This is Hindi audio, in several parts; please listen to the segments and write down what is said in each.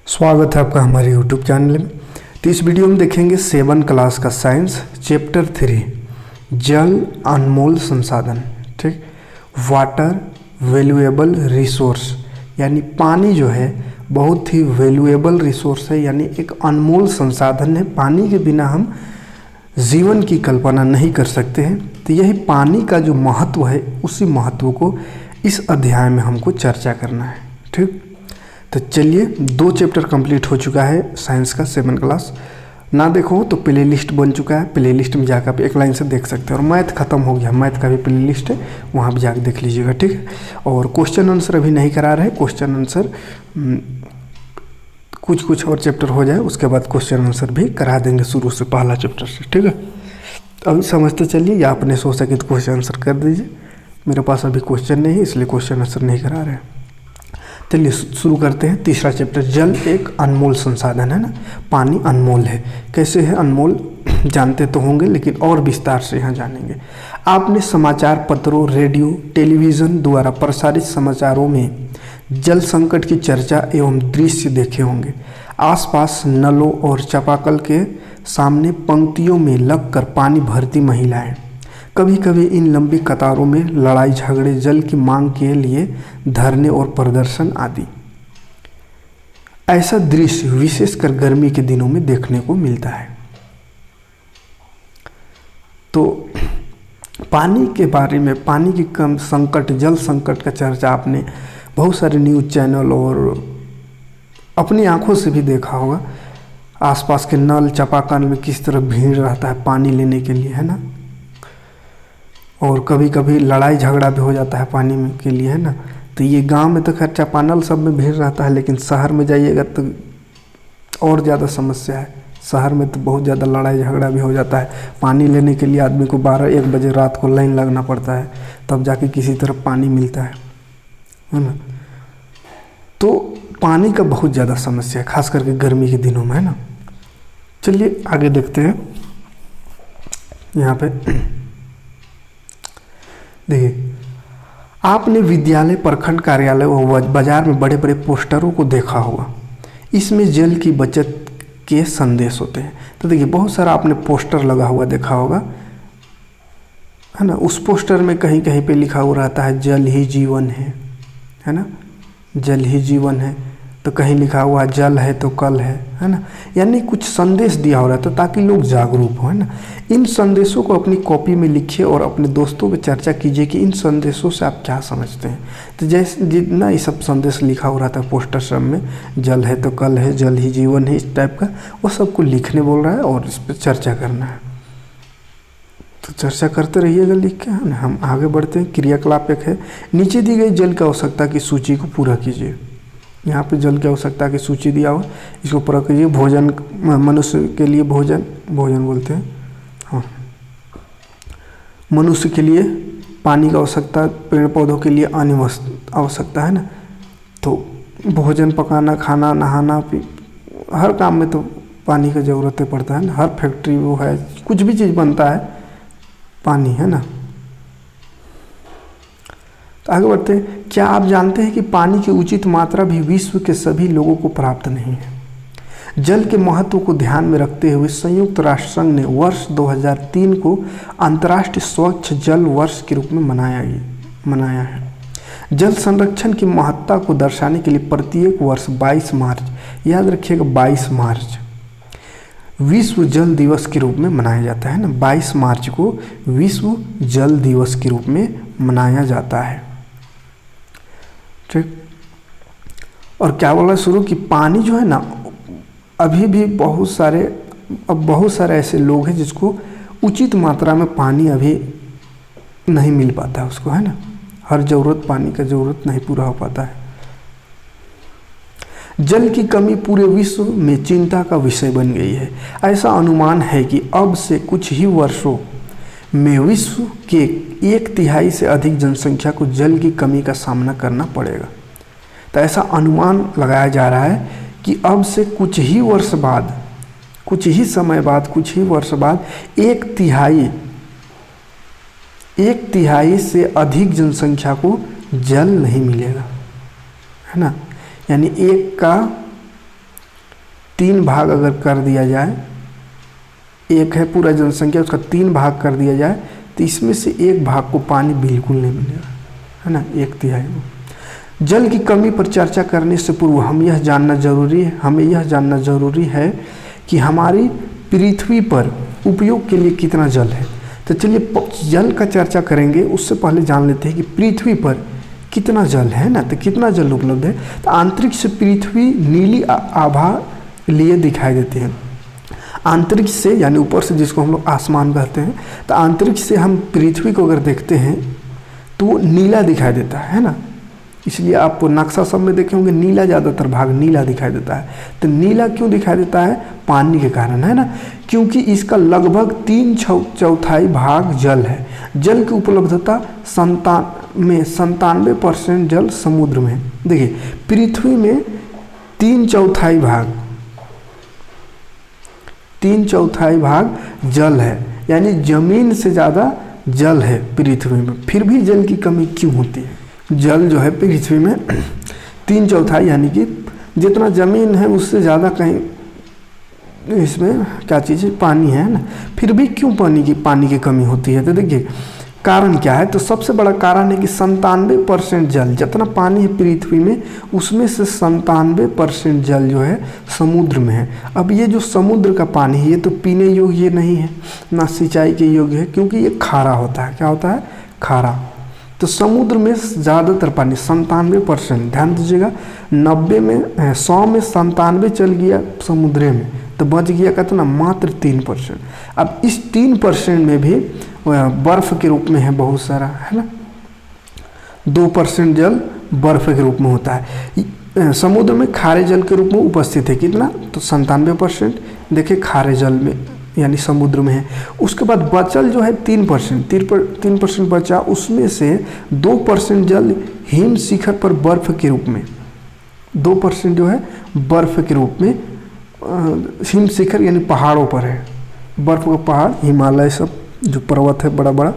स्वागत है आपका हमारे YouTube चैनल में। तो इस वीडियो में देखेंगे 7 क्लास का साइंस चैप्टर 3 जल अनमोल संसाधन। ठीक, वाटर वैल्यूएबल रिसोर्स, यानी पानी जो है बहुत ही वैल्यूएबल रिसोर्स है, यानी एक अनमोल संसाधन है। पानी के बिना हम जीवन की कल्पना नहीं कर सकते हैं। तो यही पानी का जो महत्व है, उसी महत्व को इस अध्याय में हमको चर्चा करना है। ठीक, तो चलिए 2 चैप्टर कंप्लीट हो चुका है साइंस का 7 क्लास। ना देखो तो प्ले लिस्ट बन चुका है, प्ले लिस्ट में जाकर आप एक लाइन से देख सकते हैं। और मैथ खत्म हो गया, मैथ का भी प्ले लिस्ट है, वहाँ भी जाकर देख लीजिएगा। ठीक है, और क्वेश्चन आंसर अभी नहीं करा रहे, क्वेश्चन आंसर कुछ और चैप्टर हो जाए उसके बाद क्वेश्चन आंसर भी करा देंगे शुरू से, पहला चैप्टर से। ठीक है, अभी समझते चलिए, या आपने सोच सके तो क्वेश्चन आंसर कर दीजिए। मेरे पास अभी क्वेश्चन नहीं है, इसलिए क्वेश्चन आंसर नहीं करा रहे हैं। चलिए शुरू करते हैं। तीसरा चैप्टर, जल एक अनमोल संसाधन है ना। पानी अनमोल है। कैसे है अनमोल जानते तो होंगे, लेकिन और विस्तार से यहाँ जानेंगे। आपने समाचार पत्रों, रेडियो, टेलीविज़न द्वारा प्रसारित समाचारों में जल संकट की चर्चा एवं दृश्य देखे होंगे। आसपास नलों और चापाकल के सामने पंक्तियों में लगकर पानी भरती महिलाएं, कभी कभी इन लंबी कतारों में लड़ाई झगड़े, जल की मांग के लिए धरने और प्रदर्शन आदि। ऐसा दृश्य विशेषकर गर्मी के दिनों में देखने को मिलता है। तो पानी के बारे में, पानी की कम संकट, जल संकट का चर्चा आपने बहुत सारे न्यूज़ चैनल और अपनी आंखों से भी देखा होगा। आसपास के नल चापाकल में किस तरह भीड़ रहता है पानी लेने के लिए, है ना। और कभी कभी लड़ाई झगड़ा भी हो जाता है पानी में के लिए, है ना। तो ये गांव में तो खैर चापानल सब में भीड़ रहता है, लेकिन शहर में जाइएगा तो और ज़्यादा समस्या है। शहर में तो बहुत ज़्यादा लड़ाई झगड़ा भी हो जाता है। पानी लेने के लिए आदमी को 12-1 बजे रात को लाइन लगना पड़ता है, तब जाके किसी तरफ पानी मिलता है ना। तो पानी का बहुत ज़्यादा समस्या है, खास करके गर्मी के दिनों में, है ना। चलिए आगे देखते हैं। यहाँ पे देखिए, आपने विद्यालय, प्रखंड कार्यालय और बाजार में बड़े बड़े पोस्टरों को देखा होगा। इसमें जल की बचत के संदेश होते हैं। तो देखिए, बहुत सारा आपने पोस्टर लगा हुआ देखा होगा, है ना। उस पोस्टर में कहीं कहीं पे लिखा हुआ रहता है जल ही जीवन है ना। जल ही जीवन है, तो कहीं लिखा हुआ जल है तो कल है ना। यानी कुछ संदेश दिया हो रहा था ताकि लोग जागरूक हो, है ना। इन संदेशों को अपनी कॉपी में लिखिए और अपने दोस्तों को चर्चा कीजिए कि इन संदेशों से आप क्या समझते हैं। तो जैसे जितना ये सब संदेश लिखा हो रहा था पोस्टर सब में, जल है तो कल है, जल ही जीवन है, इस टाइप का, वो सबको लिखने बोल रहा है और इस पर चर्चा करना है। तो चर्चा करते रहिएगा लिख के, है ना। हम आगे बढ़ते हैं। क्रियाकलाप एक है, नीचे दी गई जल की आवश्यकता की सूची को पूरा कीजिए। यहाँ पे जल की आवश्यकता की सूची दिया हुआ, इसको पूरा कीजिए। भोजन, मनुष्य के लिए भोजन बोलते हैं, हाँ। मनुष्य के लिए पानी की आवश्यकता, पेड़ पौधों के लिए अन्य आवश्यकता, है ना। तो भोजन पकाना, खाना, नहाना, हर काम में तो पानी की ज़रूरत पड़ता है ना। हर फैक्ट्री वो है, कुछ भी चीज़ बनता है पानी, है ना। आगे बढ़ते हैं। क्या आप जानते हैं कि पानी की उचित मात्रा भी विश्व के सभी लोगों को प्राप्त नहीं है। जल के महत्व को ध्यान में रखते हुए संयुक्त राष्ट्र संघ ने वर्ष 2003 को अंतर्राष्ट्रीय स्वच्छ जल वर्ष के रूप में मनाया है। जल संरक्षण की महत्ता को दर्शाने के लिए प्रत्येक वर्ष 22 मार्च, याद रखिएगा 22 मार्च, विश्व जल दिवस के रूप में मनाया जाता है ना। 22 मार्च को विश्व जल दिवस के रूप में मनाया जाता है। ठीक, और क्या बोला शुरू कि पानी जो है ना, अभी भी बहुत सारे ऐसे लोग हैं जिसको उचित मात्रा में पानी अभी नहीं मिल पाता है उसको, है ना। हर ज़रूरत, पानी का ज़रूरत नहीं पूरा हो पाता है। जल की कमी पूरे विश्व में चिंता का विषय बन गई है। ऐसा अनुमान है कि अब से कुछ ही वर्षों में विश्व के 1/3 से अधिक जनसंख्या को जल की कमी का सामना करना पड़ेगा। तो ऐसा अनुमान लगाया जा रहा है कि अब से कुछ ही वर्ष बाद, कुछ ही समय बाद, कुछ ही वर्ष बाद 1/3 से अधिक जनसंख्या को जल नहीं मिलेगा, है ना। यानी 1 का 3 भाग अगर कर दिया जाए, एक है पूरा जनसंख्या, उसका 3 भाग कर दिया जाए तो इसमें से 1 भाग को पानी बिल्कुल नहीं मिलेगा, है ना, 1/3 को। जल की कमी पर चर्चा करने से पूर्व हमें यह जानना जरूरी है कि हमारी पृथ्वी पर उपयोग के लिए कितना जल है। तो चलिए जल का चर्चा करेंगे, उससे पहले जान लेते हैं कि पृथ्वी पर कितना जल है ना, तो कितना जल उपलब्ध है। तो आंतरिक से पृथ्वी नीली आभा लिए दिखाई देती है। आंतरिक से यानी ऊपर से, जिसको हम लोग आसमान कहते हैं, तो आंतरिक से हम पृथ्वी को अगर देखते हैं तो वो नीला दिखाई देता है ना, इसलिए आप नक्शा सब में देखे होंगे नीला, ज़्यादातर भाग नीला दिखाई देता है। तो नीला क्यों दिखाई देता है? पानी के कारण, है ना, क्योंकि इसका लगभग 3/4 भाग जल है। जल की उपलब्धता 97% जल समुद्र में। देखिए पृथ्वी में 3/4 भाग जल है, यानी जमीन से ज़्यादा जल है पृथ्वी में, फिर भी जल की कमी क्यों होती है? जल जो है पृथ्वी में 3/4 यानी कि जितना जमीन है उससे ज़्यादा कहीं इसमें क्या चीज़ है? पानी है ना, फिर भी क्यों पानी की कमी होती है? तो देखिए कारण क्या है। तो सबसे बड़ा कारण है कि 97% जल, जितना पानी है पृथ्वी में उसमें से 97% जल जो है समुद्र में है। अब ये जो समुद्र का पानी है ये तो पीने योग्य नहीं है, ना सिंचाई के योग्य है, क्योंकि ये खारा होता है। क्या होता है? खारा। तो समुद्र में ज़्यादातर पानी 97%, ध्यान दीजिएगा, 100 में 97 चल गया समुद्र में, तो बच गया कितना? मात्र 3%। अब इस 3% में भी बर्फ़ के रूप में है बहुत सारा, है ना, 2% जल बर्फ़ के रूप में होता है। समुद्र में खारे जल के रूप में उपस्थित है कितना? तो 97% देखिए खारे जल में यानी समुद्र में है। उसके बाद बचल जो है 3% बचा, उसमें से 2% जल हिम शिखर पर बर्फ़ के रूप में, 2% जो है बर्फ़ के रूप में हिम शिखर यानी पहाड़ों पर है, बर्फ़ का पहाड़, हिमालय सब जो पर्वत है बड़ा बड़ा,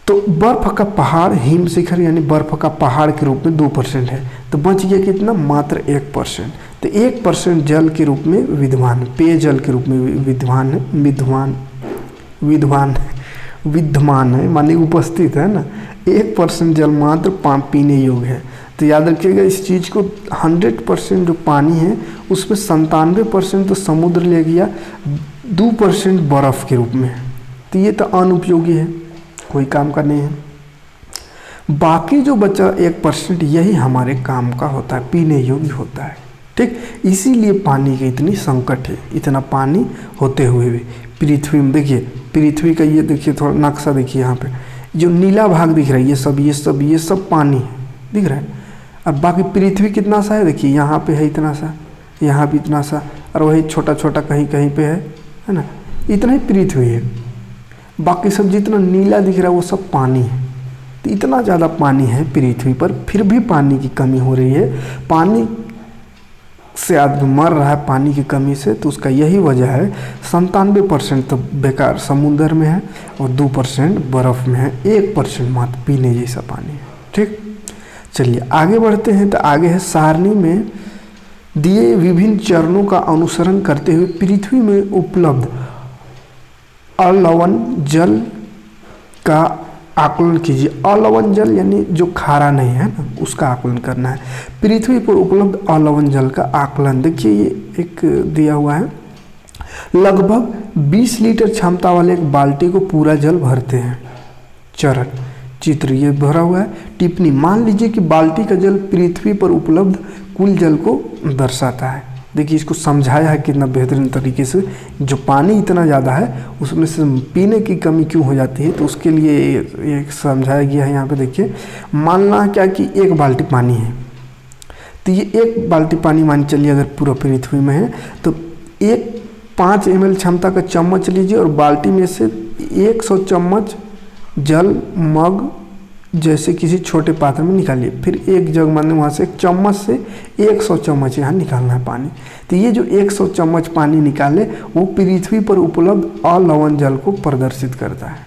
तो बर्फ़ का पहाड़ हिम शिखर यानी बर्फ़ का पहाड़ के रूप में 2% है। तो बच गया कितना? मात्र 1%। तो 1% जल के रूप में विद्यमान, पेयजल के रूप में विद्यमान है माने उपस्थित है ना। 1% जल मात्र पीने योग्य है। तो याद रखिएगा इस चीज़ को, 100% जो पानी है उसमें 97% तो समुद्र ले गया, 2% बर्फ़ के रूप में, तो ये तो अनुपयोगी है, कोई काम का नहीं है। बाकी जो बचा 1% यही हमारे काम का होता है, पीने योग्य होता है, ठीक। इसीलिए पानी की इतनी संकट है, इतना पानी होते हुए भी पृथ्वी में। देखिए पृथ्वी का ये देखिए थोड़ा नक्शा देखिए, यहाँ पे जो नीला भाग दिख रहा है ये सब पानी है, दिख रहा है। अब बाकी पृथ्वी कितना सा है देखिए, यहाँ पे है इतना सा, यहाँ भी इतना सा, और वही छोटा छोटा कहीं कहीं पे है ना, इतना ही पृथ्वी है। बाकी सब जितना नीला दिख रहा है वो सब पानी है। तो इतना ज़्यादा पानी है पृथ्वी पर, फिर भी पानी की कमी हो रही है, पानी से आदमी मर रहा है पानी की कमी से। तो उसका यही वजह है। 97% तो बेकार समुद्र में है और 2% बर्फ़ में है, 1% मात्र पीने जैसा पानी है, ठीक। चलिए आगे बढ़ते हैं। तो आगे है सारणी में दिए विभिन्न चरणों का अनुसरण करते हुए पृथ्वी में उपलब्ध अलवण जल का आकलन कीजिए। अलवण जल यानी जो खारा नहीं है ना, उसका आकलन करना है। पृथ्वी पर उपलब्ध अलवण जल का आकलन देखिए, ये एक दिया हुआ है, लगभग 20 लीटर क्षमता वाले एक बाल्टी को पूरा जल भरते हैं। चरण चित्र ये भरा हुआ है। टिप्पणी, मान लीजिए कि बाल्टी का जल पृथ्वी पर उपलब्ध कुल जल को दर्शाता है। देखिए इसको समझाया है कितना बेहतरीन तरीके से। जो पानी इतना ज़्यादा है उसमें से पीने की कमी क्यों हो जाती है, तो उसके लिए ये समझाया गया है। यहाँ पे देखिए, मानना क्या कि 1 बाल्टी पानी है, तो ये 1 बाल्टी पानी मान चलिए अगर पूरा पृथ्वी में है, तो 5 ml क्षमता का चम्मच लीजिए और बाल्टी में से 100 चम्मच जल मग जैसे किसी छोटे पात्र में निकालिए। फिर एक जग माने वहाँ से 1 चम्मच से 100 चम्मच यहाँ निकालना है पानी। तो ये जो 100 चम्मच पानी निकाले वो पृथ्वी पर उपलब्ध अलवण जल को प्रदर्शित करता है।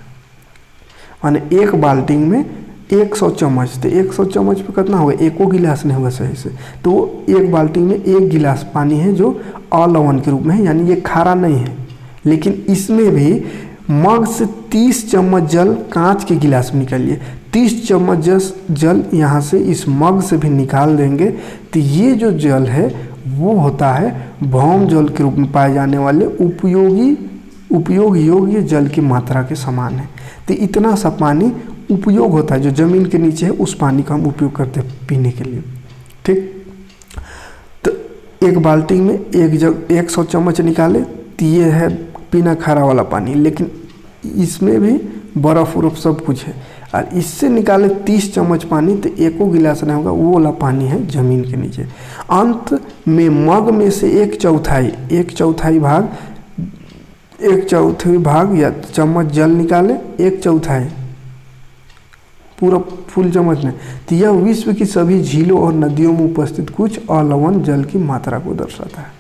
माने 1 बाल्टी में 100 चम्मच, तो 100 चम्मच पे कितना होगा? 1 गिलास नहीं होगा सही से, तो 1 बाल्टी में 1 गिलास पानी है जो अलवण के रूप में है, यानी ये खारा नहीं है। लेकिन इसमें भी मग से 30 चम्मच जल कांच के गिलास में निकालिए। 30 चम्मच जल यहाँ से इस मग से भी निकाल देंगे तो ये जो जल है वो होता है भौम जल के रूप में पाए जाने वाले उपयोग योग्य जल की मात्रा के समान है। तो इतना सा पानी उपयोग होता है जो ज़मीन के नीचे है, उस पानी का हम उपयोग करते हैं पीने के लिए। ठीक, तो एक बाल्टी में 100 चम्मच निकाले तो ये है पीना खारा वाला पानी, लेकिन इसमें भी बर्फ़ उर्फ सब कुछ है। और इससे निकाले 30 चम्मच पानी तो एको गिलास नहीं होगा, वो वाला पानी है ज़मीन के नीचे। अंत में मग में से एक चौथाई भाग या चम्मच जल निकाले, 1/4 पूरा फुल चम्मच नहीं, तो यह विश्व की सभी झीलों और नदियों में उपस्थित कुछ अलवण जल की मात्रा को दर्शाता है।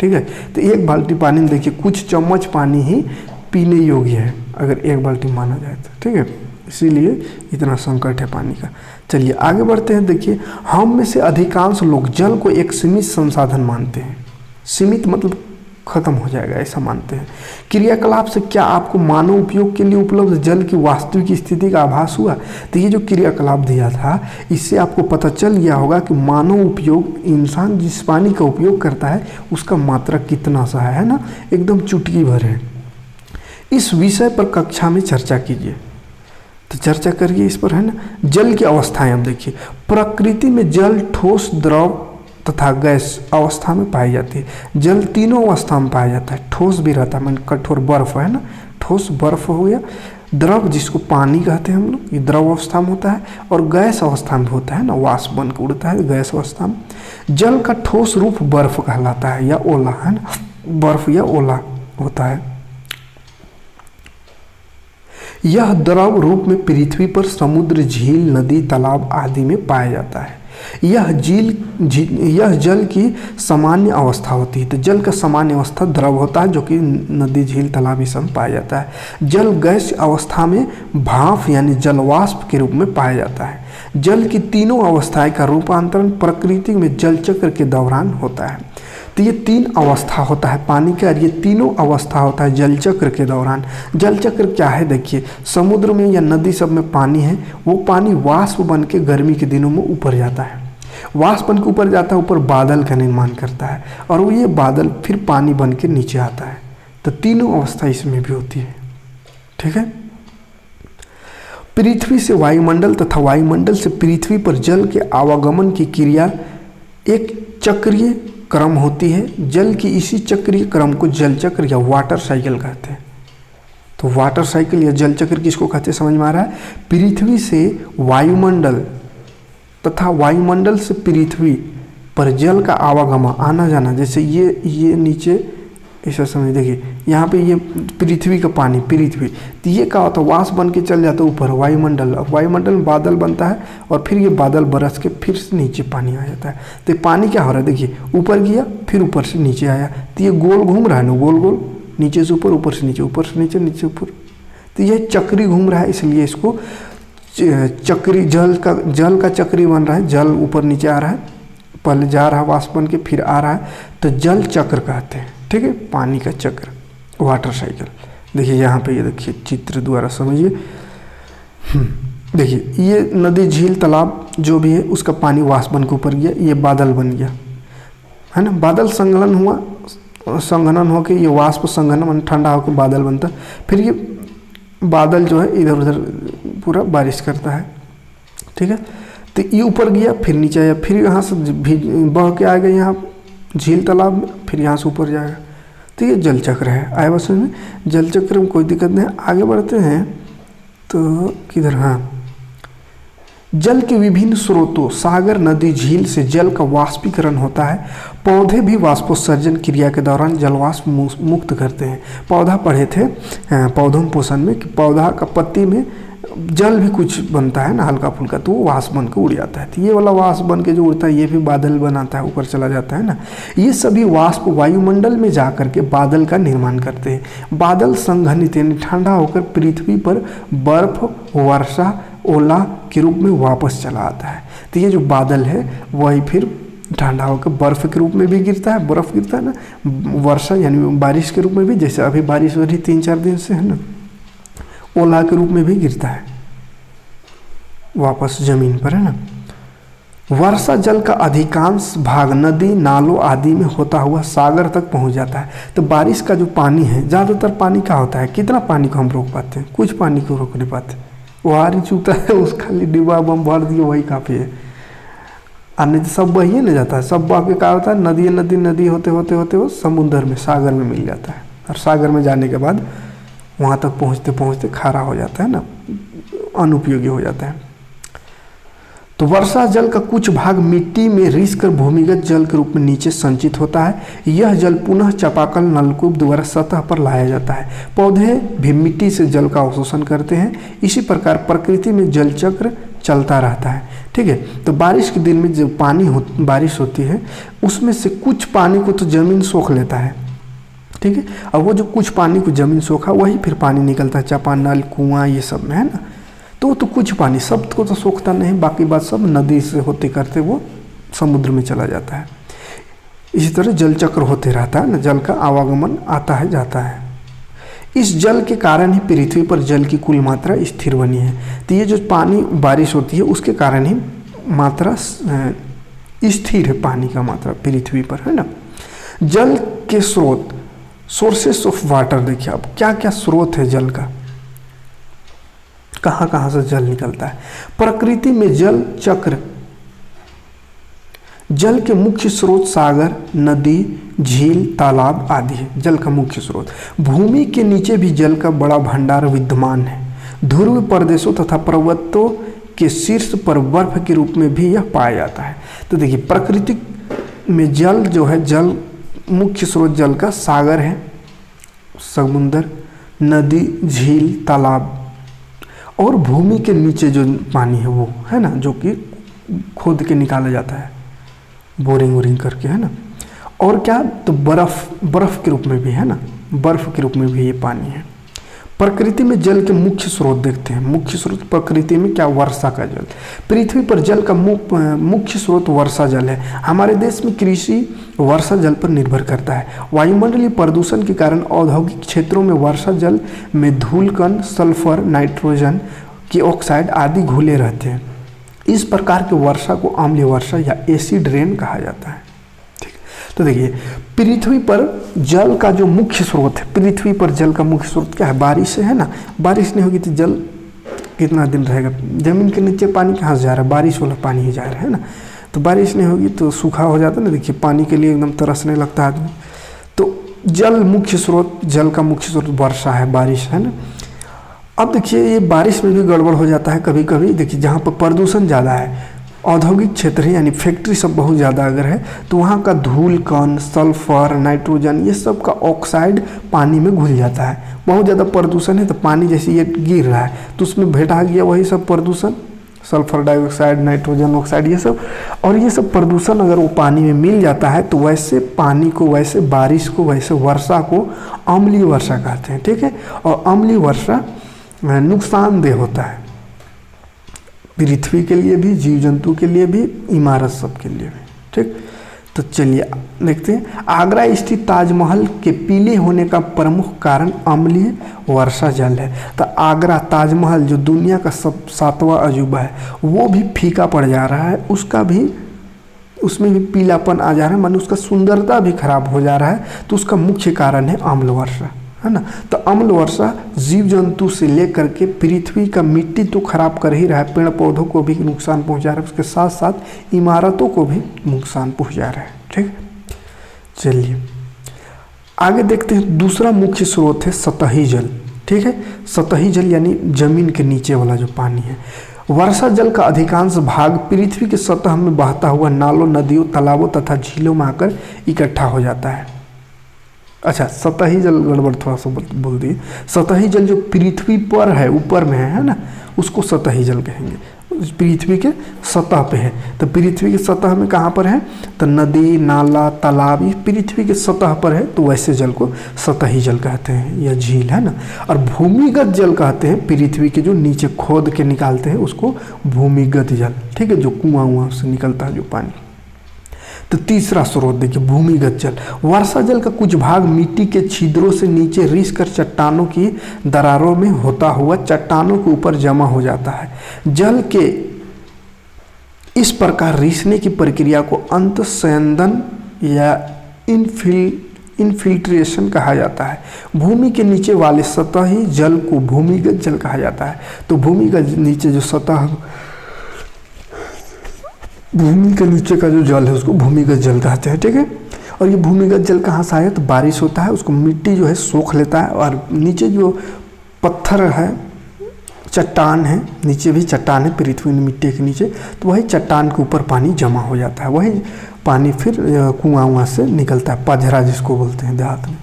ठीक है, तो एक बाल्टी पानी में देखिए कुछ चम्मच पानी ही पीने योग्य है अगर एक बाल्टी माना जाए तो। ठीक है, इसीलिए इतना संकट है पानी का। चलिए आगे बढ़ते हैं। देखिए, हम में से अधिकांश लोग जल को एक सीमित संसाधन मानते हैं। सीमित मतलब खत्म हो जाएगा ऐसा मानते हैं। क्रियाकलाप से क्या आपको मानव उपयोग के लिए उपलब्ध जल की वास्तविक स्थिति का आभास हुआ? तो ये जो क्रियाकलाप दिया था इससे आपको पता चल गया होगा कि मानव उपयोग, इंसान जिस पानी का उपयोग करता है उसका मात्रा कितना सा है ना, एकदम चुटकी भर है। इस विषय पर कक्षा में चर्चा कीजिए। तो चर्चा करिए इस पर, है ना। जल की अवस्थाएं हम देखिए। प्रकृति में जल ठोस, द्रव तथा गैस अवस्था में पाई जाती है। जल तीनों अवस्था में पाया जाता है। ठोस भी रहता है, मैंने कठोर बर्फ है ना, ठोस बर्फ हो गया। द्रव जिसको पानी कहते हैं हम लोग, ये द्रव अवस्था में होता है। और गैस अवस्था में होता है ना, वाष्प बन के उड़ता है गैस अवस्था में। जल का ठोस रूप बर्फ कहलाता है या ओला, है ना, बर्फ या ओला होता है। यह द्रव रूप में पृथ्वी पर समुद्र, झील, नदी, तालाब आदि में पाया जाता है। यह जल की सामान्य अवस्था होती है। तो जल का सामान्य अवस्था द्रव होता है जो कि नदी, झील, तालाब सब में पाया जाता है। जल गैस अवस्था में भाप यानी जलवाष्प के रूप में पाया जाता है। जल की तीनों अवस्थाएं का रूपांतरण प्रकृति में जल चक्र के दौरान होता है। तो ये 3 अवस्था होता है पानी का, और ये तीनों अवस्था होता है जल चक्र के दौरान। जल चक्र क्या है देखिए, समुद्र में या नदी सब में पानी है, वो पानी वाष्प बन के गर्मी के दिनों में ऊपर जाता है। वाष्प बन के ऊपर जाता है, ऊपर बादल का निर्माण करता है, और वो ये बादल फिर पानी बन के नीचे आता है। तो तीनों अवस्था इसमें भी होती है। ठीक है, पृथ्वी से वायुमंडल तथा वायुमंडल से पृथ्वी पर जल के आवागमन की क्रिया एक चक्रीय क्रम होती है। जल की इसी चक्रीय क्रम को जल चक्र या वाटर साइकिल कहते हैं। तो वाटर साइकिल या जल चक्र किसको कहते हैं समझ में आ रहा है? पृथ्वी से वायुमंडल तथा वायुमंडल से पृथ्वी पर जल का आवागमन, आना जाना, जैसे ये नीचे ऐसा समझ, देखिए यहाँ पे ये पृथ्वी का पानी, पृथ्वी, तो ये क्या होता है, वाष्प बन के चल जाता है ऊपर वायुमंडल। अब वायुमंडल में बादल बनता है और फिर ये बादल बरस के फिर से नीचे पानी आ जाता है। तो पानी क्या हो रहा है देखिए, ऊपर गया फिर ऊपर से नीचे आया, तो ये गोल घूम रहा है ना, गोल गोल, नीचे से ऊपर, ऊपर से नीचे, ऊपर से नीचे, नीचे ऊपर। तो ये चक्री घूम रहा है, इसलिए इसको चक्री, जल का चक्री बन रहा है। जल ऊपर नीचे आ रहा है, पहले जा रहा है वाष्प बन के फिर आ रहा है, तो जल चक्र कहते हैं। ठीक है, पानी का चक्र, वाटर साइकिल। देखिए यहाँ पे ये देखिए चित्र द्वारा समझिए। देखिए ये नदी, झील, तालाब जो भी है उसका पानी वाष्प बन के ऊपर गया, ये बादल बन गया, है ना। बादल संघनन हुआ, संघनन होकर ये वाष्प संघनन, ठंडा होकर बादल बनता, फिर ये बादल जो है इधर उधर पूरा बारिश करता है। ठीक है, तो ये ऊपर गया फिर नीचे आया, फिर यहाँ से बह के आएगा यहाँ झील, तालाब में, फिर यहाँ से ऊपर जाएगा। तो ये जल चक्र है। आए बस में जल चक्र में कोई दिक्कत नहीं। आगे बढ़ते हैं तो किधर, हाँ, जल के विभिन्न स्रोतों, सागर, नदी, झील से जल का वाष्पीकरण होता है। पौधे भी वाष्पोत्सर्जन क्रिया के दौरान जलवाष्प मुक्त करते हैं। पौधा पढ़े थे पौधों पोषण में कि पौधा का पत्ती में जल भी कुछ बनता है ना हल्का फुल्का, तो वो वाष्प बन के उड़ जाता है। तो ये वाला वाष्प बन के जो उड़ता है ये भी बादल बनाता है, ऊपर चला जाता है ना। ये सभी वाष्प वायुमंडल में जा कर के बादल का निर्माण करते हैं। बादल संघनित यानी ठंडा होकर पृथ्वी पर बर्फ, वर्षा, ओला के रूप में वापस चला आता है। तो ये जो बादल है वही फिर ठंडा होकर बर्फ़ के रूप में भी गिरता है, बर्फ़ गिरता है ना, वर्षा यानी बारिश के रूप में भी, जैसे अभी बारिश हो रही 3-4 दिन से है ना, ओला के रूप में भी गिरता है वापस ज़मीन पर, है ना। वर्षा जल का अधिकांश भाग नदी नालों आदि में होता हुआ सागर तक पहुंच जाता है। तो बारिश का जो पानी है, ज़्यादातर पानी क्या होता है, कितना पानी को हम रोक पाते हैं, कुछ पानी को रोक नहीं पाते, वो आ रही चूता है उस खाली डिब्बा बम भर दिए वही काफ़ी है, अन्य तो सब बहिए नहीं जाता है, सब बह के क्या होता है, नदी नदी नदी होते होते होते वो समुद्र में सागर में मिल जाता है, और सागर में जाने के बाद वहाँ तक पहुँचते पहुँचते खारा हो जाता है ना, अनुपयोगी हो जाता है। तो वर्षा जल का कुछ भाग मिट्टी में रिस कर भूमिगत जल के रूप में नीचे संचित होता है। यह जल पुनः चापाकल नलकूप द्वारा सतह पर लाया जाता है। पौधे भी मिट्टी से जल का अवशोषण करते हैं। इसी प्रकार प्रकृति में जल चक्र चलता रहता है। ठीक है, तो बारिश के दिन में जो बारिश होती है उसमें से कुछ पानी को तो जमीन सोख लेता है। ठीक है, और वो जो कुछ पानी को जमीन सोखा वही फिर पानी निकलता है चापानल कुआं ये सब में, है ना। तो कुछ पानी सब को तो सोखता नहीं, बाकी बात सब नदी से होते करते वो समुद्र में चला जाता है। इसी तरह जल चक्र होते रहता है ना, जल का आवागमन आता है जाता है। इस जल के कारण ही पृथ्वी पर जल की कुल मात्रा स्थिर बनी है। तो ये जो पानी बारिश होती है उसके कारण ही मात्रा स्थिर है, पानी का मात्रा पृथ्वी पर, है ना। जल के स्रोत, सोर्सेस ऑफ वाटर, देखिए अब क्या क्या स्रोत है जल का, कहाँ कहाँ से जल निकलता है। प्रकृति में जल चक्र, जल के मुख्य स्रोत सागर, नदी, झील, तालाब आदि है जल का मुख्य स्रोत। भूमि के नीचे भी जल का बड़ा भंडार विद्यमान है। ध्रुव प्रदेशों तथा पर्वतों के शीर्ष पर बर्फ के रूप में भी यह पाया जाता है। तो देखिए प्रकृति में जल जो है, जल मुख्य स्रोत जल का सागर है, समुद्र, नदी, झील, तालाब, और भूमि के नीचे जो पानी है वो, है ना, जो कि खोद के निकाला जाता है बोरिंग वोरिंग करके, है ना। और क्या, तो बर्फ के रूप में भी, है ना, बर्फ के रूप में भी ये पानी है। प्रकृति में जल के मुख्य स्रोत देखते हैं। मुख्य स्रोत प्रकृति में क्या, वर्षा का जल। पृथ्वी पर जल का मुख्य स्रोत वर्षा जल है। हमारे देश में कृषि वर्षा जल पर निर्भर करता है। वायुमंडलीय प्रदूषण के कारण औद्योगिक क्षेत्रों में वर्षा जल में धूल कण, सल्फर, नाइट्रोजन की ऑक्साइड आदि घुले रहते हैं। इस प्रकार की वर्षा को अम्लीय वर्षा या एसिड रेन कहा जाता है। तो देखिए पृथ्वी पर जल का जो मुख्य स्रोत है, पृथ्वी पर जल का मुख्य स्रोत क्या है, बारिश है ना। बारिश नहीं होगी तो जल कितना दिन रहेगा, जमीन के नीचे पानी कहाँ से जा रहा है, बारिश वाला पानी ही जा रहा है ना। तो बारिश नहीं होगी तो सूखा हो जाता है ना, देखिए पानी के लिए एकदम तरसने लगता है आदमी। तो जल मुख्य स्रोत, जल का मुख्य स्रोत वर्षा है, बारिश है ना। अब देखिए ये बारिश में भी गड़बड़ हो जाता है कभी कभी। देखिए जहाँ पर प्रदूषण ज़्यादा है, औद्योगिक क्षेत्र है यानी फैक्ट्री सब बहुत ज़्यादा अगर है, तो वहाँ का धूल कण, सल्फर, नाइट्रोजन ये सब का ऑक्साइड पानी में घुल जाता है। बहुत ज़्यादा प्रदूषण है तो पानी जैसे ये गिर रहा है तो उसमें भेटा गया वही सब प्रदूषण, सल्फर डाइऑक्साइड, नाइट्रोजन ऑक्साइड ये सब। और ये सब प्रदूषण अगर वो पानी में मिल जाता है तो वैसे पानी को, वैसे बारिश को, वैसे वर्षा को अम्लीय वर्षा कहते हैं। ठीक है, और अम्लीय वर्षा नुकसानदेह होता है पृथ्वी के लिए भी, जीव जंतु के लिए भी, इमारत सब के लिए भी। ठीक, तो चलिए देखते हैं। आगरा स्थित ताजमहल के पीले होने का प्रमुख कारण अम्लीय वर्षा जल है। तो आगरा ताजमहल जो दुनिया का 7वां अजूबा है वो भी फीका पड़ जा रहा है, उसका भी, उसमें भी पीलापन आ जा रहा है, मानो उसका सुंदरता भी खराब हो जा रहा है। तो उसका मुख्य कारण है अम्ल वर्षा, है ना। तो अम्ल वर्षा जीव जंतु से लेकर के पृथ्वी का मिट्टी तो खराब कर ही रहा है, पेड़ पौधों को भी नुकसान पहुंचा रहा है, उसके साथ साथ इमारतों को भी नुकसान पहुंचा रहा है। ठीक, चलिए आगे देखते हैं। दूसरा मुख्य स्रोत है सतही जल। ठीक है, सतही जल यानी जमीन के नीचे वाला जो पानी है। वर्षा जल का अधिकांश भाग पृथ्वी के सतह में बहता हुआ नालों, नदियों, तालाबों तथा झीलों में आकर इकट्ठा हो जाता है। अच्छा, सतही जल गड़बड़ थोड़ा सा बोल दिए। सतही जल जो पृथ्वी पर है, ऊपर में है ना, उसको सतही जल कहेंगे। पृथ्वी के सतह पे है, तो पृथ्वी के सतह में कहाँ पर है, तो नदी, नाला, तालाब ये पृथ्वी के सतह पर है, तो वैसे जल को सतही जल कहते हैं या झील, है ना। और भूमिगत जल कहते हैं पृथ्वी के जो नीचे खोद के निकालते हैं उसको भूमिगत जल। ठीक है, जो कुआं से निकलता है जो पानी। तो तीसरा स्रोत देखिए भूमिगत जल। वर्षा जल का कुछ भाग मिट्टी के छिद्रों से नीचे रिस कर चट्टानों की दरारों में होता हुआ चट्टानों के ऊपर जमा हो जाता है। जल के इस प्रकार रिसने की प्रक्रिया को अंतःस्यंदन या इनफिल्ट्रेशन कहा जाता है। भूमि के नीचे वाले सतही जल को भूमिगत जल कहा जाता है। तो भूमिगत नीचे जो सतह, भूमि के नीचे का जो जल है उसको भूमिगत जल कहते हैं, ठीक है। और ये भूमिगत जल कहाँ से आया, तो बारिश होता है, उसको मिट्टी जो है सोख लेता है, और नीचे जो पत्थर है, चट्टान है, नीचे भी चट्टान है पृथ्वी में मिट्टी के नीचे, तो वही चट्टान के ऊपर पानी जमा हो जाता है। वही पानी फिर कुआं से निकलता है, पझरा जिसको बोलते हैं देहात में।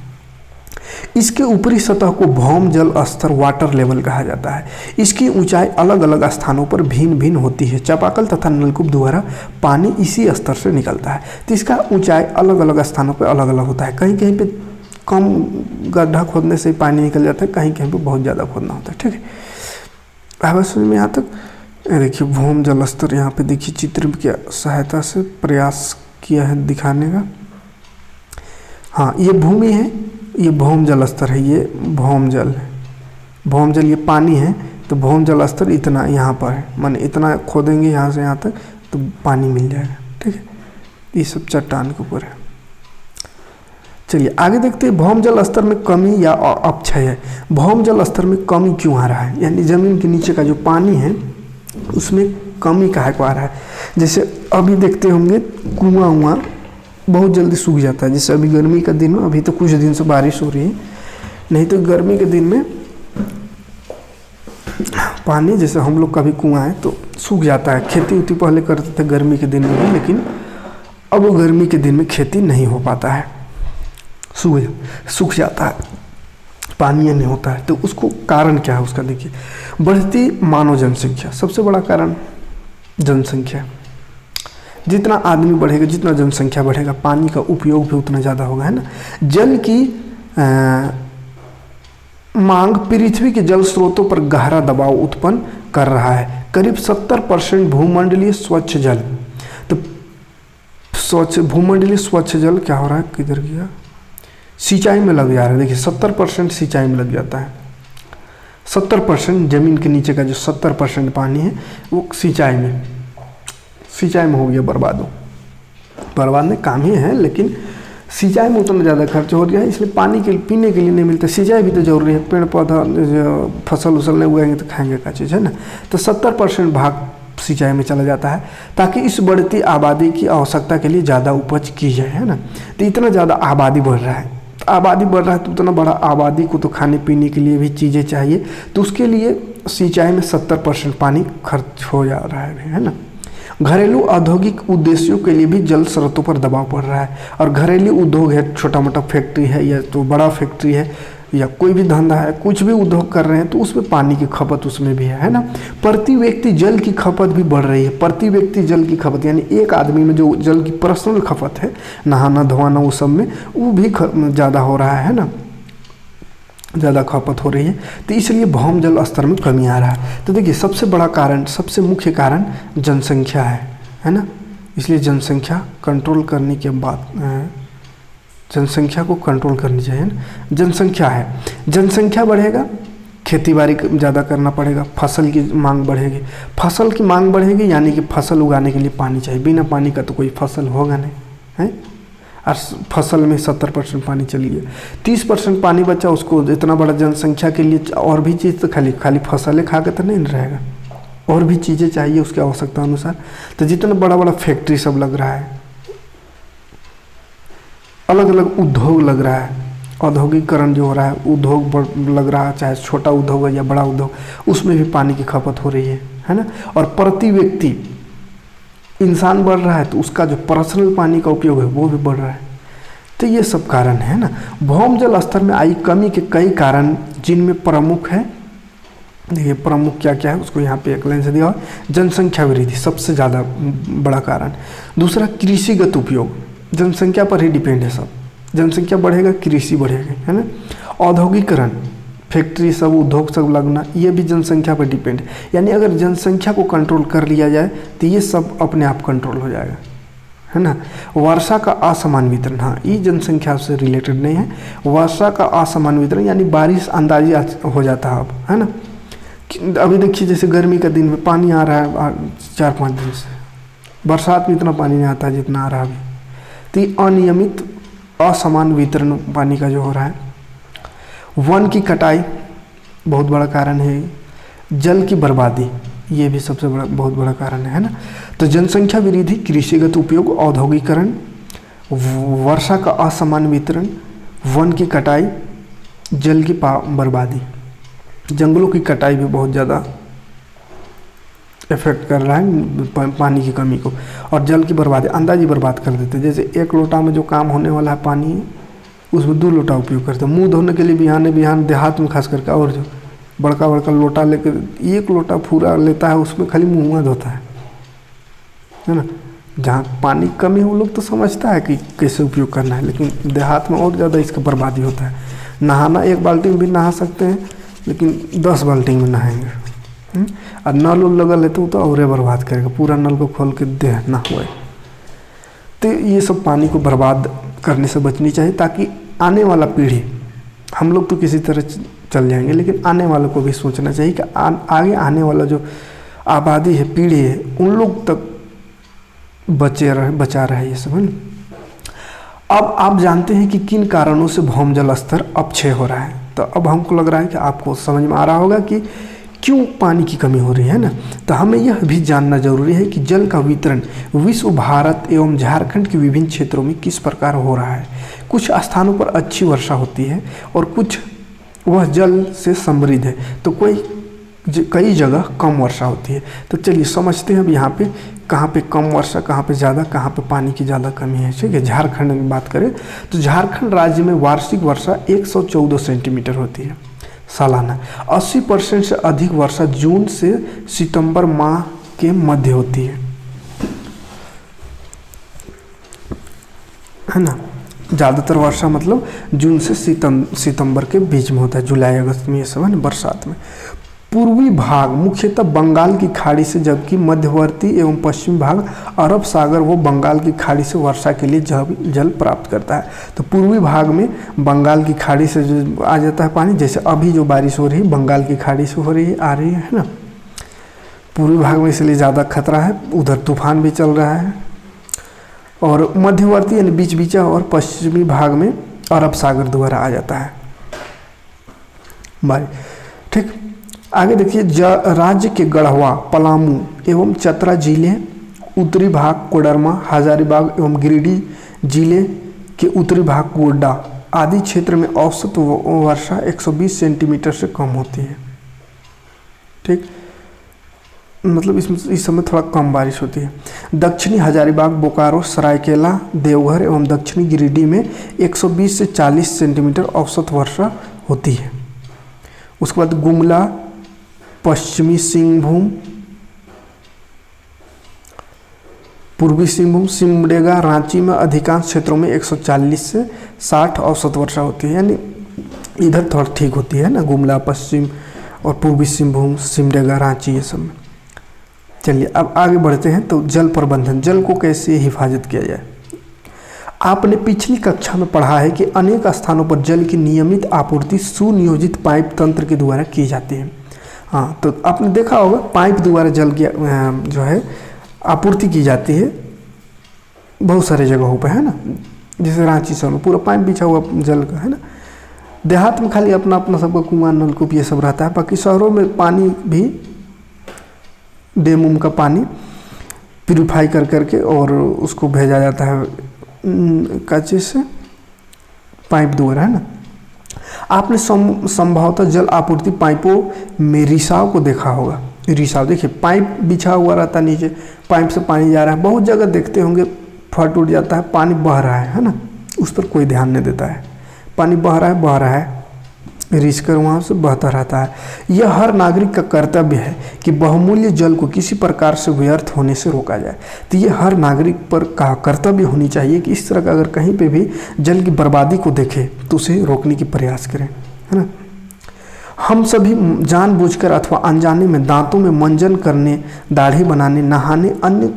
इसके ऊपरी सतह को भौम जल स्तर वाटर लेवल कहा जाता है। इसकी ऊंचाई अलग अलग स्थानों पर भिन्न भिन्न होती है। चापाकल तथा नलकूप द्वारा पानी इसी स्तर से निकलता है, तो इसका ऊंचाई अलग अलग स्थानों पर अलग अलग होता है। कहीं कहीं पे कम गड्ढा खोदने से पानी निकल जाता है, कहीं कहीं पे बहुत ज़्यादा खोदना होता है, ठीक है। आवाज समझ में यहाँ तक। देखिए भौम जल स्तर, यहाँ पे देखिए चित्र की सहायता से प्रयास किया है दिखाने का। हाँ, ये भूमि है, ये भौम जल स्तर है, ये भौम जल है। भौम जल ये पानी है, तो भौम जल स्तर इतना यहाँ पर है, माने इतना खोदेंगे यहाँ से यहाँ तक तो पानी मिल जाएगा, ठीक है। ये सब चट्टान के ऊपर है। चलिए आगे देखते हैं भौम जल स्तर में कमी या अपक्षय है। भौम जल स्तर में कमी क्यों आ रहा है, यानी जमीन के नीचे का जो पानी है उसमें कमी काहे को आ रहा है। जैसे अभी देखते होंगे कुआं उआं बहुत जल्दी सूख जाता है। जैसे अभी गर्मी का दिन हो, अभी तो कुछ दिन से बारिश हो रही है, नहीं तो गर्मी के दिन में पानी, जैसे हम लोग का भी कुआं है तो सूख जाता है। खेती उती पहले करते थे गर्मी के दिन में भी, लेकिन अब वो गर्मी के दिन में खेती नहीं हो पाता है, सूख जाता है, पानी नहीं होता है। तो उसको कारण क्या है उसका, देखिए बढ़ती मानव जनसंख्या, सबसे बड़ा कारण जनसंख्या। जितना आदमी बढ़ेगा, जितना जनसंख्या बढ़ेगा, पानी का उपयोग भी उतना ज़्यादा होगा, है ना। जल की मांग पृथ्वी के जल स्रोतों पर गहरा दबाव उत्पन्न कर रहा है। करीब 70% भूमंडलीय स्वच्छ जल, तो भूमंडलीय स्वच्छ जल क्या हो रहा है, किधर गया, सिंचाई में लग जा रहा है। देखिए 70% सिंचाई में लग जाता है। 70% जमीन के नीचे का जो 70% पानी है वो सिंचाई में हो गया बर्बाद में काम ही है, लेकिन सिंचाई में उतना ज़्यादा खर्च हो गया है, इसलिए पानी के पीने के लिए नहीं मिलता। सिंचाई भी तो जरूरी है, पेड़ पौधा फसल उसल नहीं उगाएंगे तो खाएंगे क्या चीज़, है ना। तो 70% भाग सिंचाई में चला जाता है, ताकि इस बढ़ती आबादी की आवश्यकता के लिए ज़्यादा उपज की जाए, है ना। तो इतना ज़्यादा आबादी बढ़ रहा है, तो उतना बड़ा आबादी को तो खाने पीने के लिए भी चीज़ें चाहिए, तो उसके लिए सिंचाई में 70% पानी खर्च हो जा रहा है ना। घरेलू औद्योगिक उद्देश्यों के लिए भी जल स्रोतों पर दबाव पड़ रहा है। और घरेलू उद्योग है, छोटा मोटा फैक्ट्री है या तो बड़ा फैक्ट्री है या कोई भी धंधा है, कुछ भी उद्योग कर रहे हैं, तो उसमें पानी की खपत उसमें भी है ना। प्रति व्यक्ति जल की खपत भी बढ़ रही है। प्रति व्यक्ति जल की खपत यानी एक आदमी में जो जल की पर्सनल खपत है, नहाना धोना वो सब में, वो भी ज़्यादा हो रहा है ना, ज़्यादा खपत हो रही है। तो इसलिए भौम जल स्तर में कमी आ रहा है। तो देखिए सबसे बड़ा कारण, सबसे मुख्य कारण जनसंख्या है ना। इसलिए जनसंख्या कंट्रोल करने के बाद जनसंख्या को कंट्रोल करनी चाहिए ना। जनसंख्या है, जनसंख्या बढ़ेगा, खेती बाड़ी ज़्यादा करना पड़ेगा, फसल की मांग बढ़ेगी। फसल की मांग बढ़ेगी यानी कि फसल उगाने के लिए पानी चाहिए, बिना पानी का तो कोई फसल होगा नहीं, है। और फसल में 70% पानी चली गया, 30% पानी बचा, उसको इतना बड़ा जनसंख्या के लिए और भी चीज़, तो खाली फसलें खा के तो नहीं रहेगा, और भी चीज़ें चाहिए उसकी आवश्यकता अनुसार। तो जितना बड़ा बड़ा फैक्ट्री सब लग रहा है, अलग अलग उद्योग लग रहा है, औद्योगिकरण जो हो रहा है, उद्योग लग रहा है, चाहे छोटा उद्योग है या बड़ा उद्योग, उसमें भी पानी की खपत हो रही है ना। और प्रति व्यक्ति इंसान बढ़ रहा है, तो उसका जो पर्सनल पानी का उपयोग है वो भी बढ़ रहा है। तो ये सब कारण है ना। भौम जल स्तर में आई कमी के कई कारण, जिनमें प्रमुख है, देखिए प्रमुख क्या क्या है उसको यहाँ पे एक लाइन से दिया हुआ। जनसंख्या वृद्धि सबसे ज़्यादा बड़ा कारण। दूसरा कृषिगत उपयोग, जनसंख्या पर ही डिपेंड है सब, जनसंख्या बढ़ेगा कृषि बढ़ेगा, है ना। औद्योगिकरण, फैक्ट्री सब उद्योग सब लगना, ये भी जनसंख्या पर डिपेंड है। यानी अगर जनसंख्या को कंट्रोल कर लिया जाए तो ये सब अपने आप कंट्रोल हो जाएगा, है ना। वर्षा का असमान वितरण, हाँ ये जनसंख्या से रिलेटेड नहीं है। वर्षा का असमान वितरण यानी बारिश अंदाजी हो जाता है अब, है ना। अभी देखिए जैसे गर्मी का दिन में पानी आ रहा है 4-5 दिन से, बरसात में इतना पानी नहीं आता जितना आ रहा है अभी। तो ये अनियमित असमान वितरण पानी का जो हो रहा है। वन की कटाई बहुत बड़ा कारण है। जल की बर्बादी ये भी सबसे बड़ा बहुत बड़ा कारण है ना। तो जनसंख्या वृद्धि, कृषिगत उपयोग, औद्योगिकरण, वर्षा का असमान वितरण, वन की कटाई, जल की बर्बादी। जंगलों की कटाई भी बहुत ज़्यादा इफेक्ट कर रहा है पानी की कमी को, और जल की बर्बादी अंदाजी बर्बाद कर देते हैं। जैसे 1 लोटा में जो काम होने वाला है पानी, उसमें 2 लोटा उपयोग करते हैं। मुंह धोने के लिए बिहान देहात में खास करके, और जो बड़का लोटा लेकर 1 लोटा पूरा लेता है, उसमें खाली मुँह धोता है ना। जहाँ पानी कमी है वो लोग तो समझता है कि कैसे उपयोग करना है, लेकिन देहात में और ज़्यादा इसका बर्बादी होता है। नहाना 1 बाल्टी में भी नहा सकते हैं, लेकिन 10 बाल्टी में नहाएंगे। और नल उल लगल है तो और बर्बाद करेगा, पूरा नल को खोल के दे ना हुए। तो ये सब पानी को बर्बाद करने से बचनी चाहिए, ताकि आने वाला पीढ़ी, हम लोग तो किसी तरह चल जाएंगे, लेकिन आने वालों को भी सोचना चाहिए कि आगे आने वाला जो आबादी है, पीढ़ी है, उन लोग तक बचा रहे ये सब, है ना। अब आप जानते हैं कि किन कारणों से भौम जल स्तर अपक्षय हो रहा है। तो अब हमको लग रहा है कि आपको समझ में आ रहा होगा कि क्यों पानी की कमी हो रही है ना। तो हमें यह भी जानना जरूरी है कि जल का वितरण विश्व, भारत एवं झारखंड के विभिन्न क्षेत्रों में किस प्रकार हो रहा है। कुछ स्थानों पर अच्छी वर्षा होती है और कुछ वह जल से समृद्ध है, तो कई जगह कम वर्षा होती है। तो चलिए समझते हैं अब यहाँ पे कहाँ पे कम वर्षा, कहाँ पे ज़्यादा, कहाँ पे पानी की ज़्यादा कमी है। ठीक है, झारखंड में बात करें तो झारखंड राज्य में वार्षिक वर्षा 114 सेंटीमीटर होती है सालाना। 80% से अधिक वर्षा जून से सितंबर माह के मध्य होती है ना। ज़्यादातर वर्षा मतलब जून से सितंबर के बीच में होता है, जुलाई अगस्त में ये सब है ना, बरसात में। पूर्वी भाग मुख्यतः बंगाल की खाड़ी से, जबकि मध्यवर्ती एवं पश्चिमी भाग अरब सागर व बंगाल की खाड़ी से वर्षा के लिए जल प्राप्त करता है। तो पूर्वी भाग में बंगाल की खाड़ी से जो आ जाता है पानी, जैसे अभी जो बारिश हो रही है बंगाल की खाड़ी से हो रही है, आ रही है ना। पूर्वी भाग में इसलिए ज़्यादा खतरा है, उधर तूफान भी चल रहा है। और मध्यवर्ती यानी बीच बीचा और पश्चिमी भाग में अरब सागर द्वारा आ जाता है बारिश। ठीक, आगे देखिए, राज्य के गढ़वा, पलामू एवं चतरा जिले, उत्तरी भाग कोडरमा, हजारीबाग एवं गिरिडीह जिले के उत्तरी भाग गोड्डा आदि क्षेत्र में औसत वर्षा 120 सेंटीमीटर से कम होती है। ठीक, मतलब इस समय थोड़ा कम बारिश होती है। दक्षिणी हजारीबाग, बोकारो, सरायकेला, देवघर एवं दक्षिणी गिरिडीह में 120 से 40 सेंटीमीटर औसत वर्षा होती है। उसके बाद गुमला, पश्चिमी सिंहभूम, पूर्वी सिंहभूम, सिमडेगा, रांची में अधिकांश क्षेत्रों में 140 से 60 औसत वर्षा होती है। यानी इधर थोड़ा ठीक होती है ना, गुमला, पश्चिम और पूर्वी सिंहभूम, सिमडेगा, रांची ये सब में। चलिए अब आगे बढ़ते हैं। तो जल प्रबंधन, जल को कैसे हिफाजत किया जाए। आपने पिछली कक्षा में पढ़ा है कि अनेक स्थानों पर जल की नियमित आपूर्ति सुनियोजित पाइप तंत्र के द्वारा की जाती है। हाँ, तो आपने देखा होगा पाइप द्वारा जल की जो है आपूर्ति की जाती है बहुत सारे जगहों पर, है ना। जैसे रांची शहर में पूरा पाइप बिछा हुआ जल का, है ना। देहात में खाली अपना अपना सबका कुआं, नलकूप ये सब रहता है। बाकी शहरों में पानी भी डैम उम का पानी प्यूरिफाई कर करके और उसको भेजा जाता है कच्चे से पाइप द्वारा, है ना। आपने संभवतः जल आपूर्ति पाइपों में रिसाव को देखा होगा। रिसाव देखिए, पाइप बिछा हुआ रहता है नीचे, पाइप से पानी जा रहा है। बहुत जगह देखते होंगे फट उठ जाता है, पानी बह रहा है ना, उस पर कोई ध्यान नहीं देता है। पानी बह रहा है, रिस कर वहाँ से बहता रहता है। यह हर नागरिक का कर्तव्य है कि बहुमूल्य जल को किसी प्रकार से व्यर्थ होने से रोका जाए। तो ये हर नागरिक पर का कर्तव्य होनी चाहिए कि इस तरह का अगर कहीं पे भी जल की बर्बादी को देखे तो उसे रोकने की प्रयास करें, है ना। हम सभी जानबूझकर अथवा अनजाने में दांतों में मंजन करने, दाढ़ी बनाने, नहाने, अन्य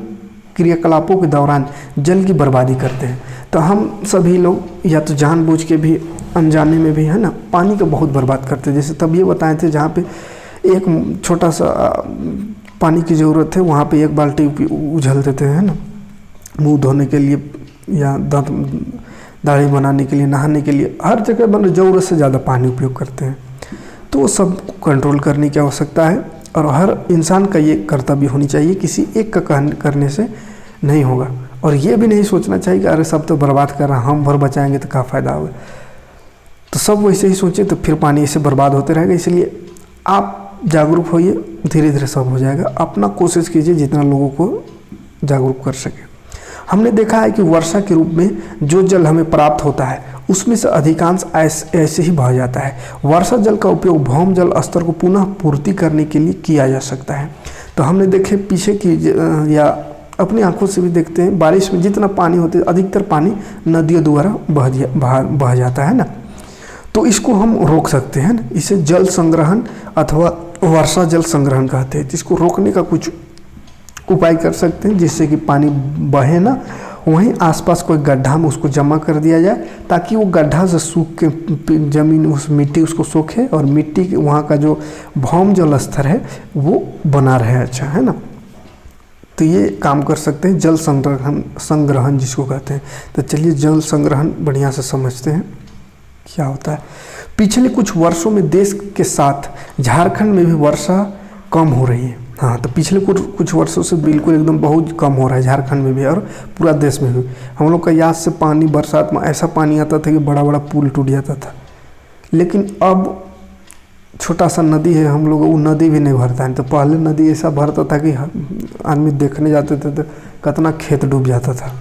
क्रियाकलापों के दौरान जल की बर्बादी करते हैं। तो हम सभी लोग या तो जानबूझ के भी अनजाने में भी है ना पानी को बहुत बर्बाद करते हैं। जैसे तब ये बताए थे जहाँ पे एक छोटा सा पानी की ज़रूरत है वहाँ पे एक बाल्टी उझल देते हैं ना, मुंह धोने के लिए या दाढ़ी बनाने के लिए, नहाने के लिए, हर जगह मतलब ज़रूरत से ज़्यादा पानी उपयोग करते हैं। तो वो सब कंट्रोल करने की आवश्यकता है और हर इंसान का ये कर्तव्य होनी चाहिए, किसी एक का करने से नहीं होगा। और ये भी नहीं सोचना चाहिए कि अरे सब तो बर्बाद कर रहा, हम भर बचाएंगे तो क्या फ़ायदा होगा। तो सब वैसे ही सोचे तो फिर पानी ऐसे बर्बाद होते रहेगा। इसलिए आप जागरूक होइए, धीरे धीरे सब हो जाएगा। अपना कोशिश कीजिए जितना लोगों को जागरूक कर सके। हमने देखा है कि वर्षा के रूप में जो जल हमें प्राप्त होता है उसमें से अधिकांश ऐसे ही बह जाता है। वर्षा जल का उपयोग भौम जल स्तर को पुनः पूर्ति करने के लिए किया जा सकता है। तो हमने देखे पीछे की या अपनी आंखों से भी देखते हैं, बारिश में जितना पानी होता है अधिकतर पानी नदियों द्वारा बह जाता है ना। तो इसको हम रोक सकते हैं ना, इसे जल संग्रहण अथवा वर्षा जल संग्रहण कहते हैं। इसको रोकने का कुछ उपाय कर सकते हैं जिससे कि पानी बहे ना, वहीं आसपास कोई गड्ढा में उसको जमा कर दिया जाए ताकि वो गड्ढा से सूख के जमीन उस मिट्टी उसको सोखे और मिट्टी के वहाँ का जो भौम जल स्तर है वो बना रहे, अच्छा है ना। तो ये काम कर सकते हैं जल संग्रहण जिसको कहते हैं। तो चलिए जल संग्रहण बढ़िया से समझते हैं क्या होता है। पिछले कुछ वर्षों में देश के साथ झारखंड में भी वर्षा कम हो रही है। हाँ, तो पिछले कुछ वर्षों से बिल्कुल एकदम बहुत कम हो रहा है झारखंड में भी और पूरा देश में भी। हम लोग का याद से पानी बरसात में ऐसा पानी आता था कि बड़ा बड़ा पुल टूट जाता था, लेकिन अब छोटा सा नदी है हम लोग, वो नदी भी नहीं भरता है। तो पहले नदी ऐसा भरता था कि आदमी देखने जाते थे तो कितना खेत डूब जाता था।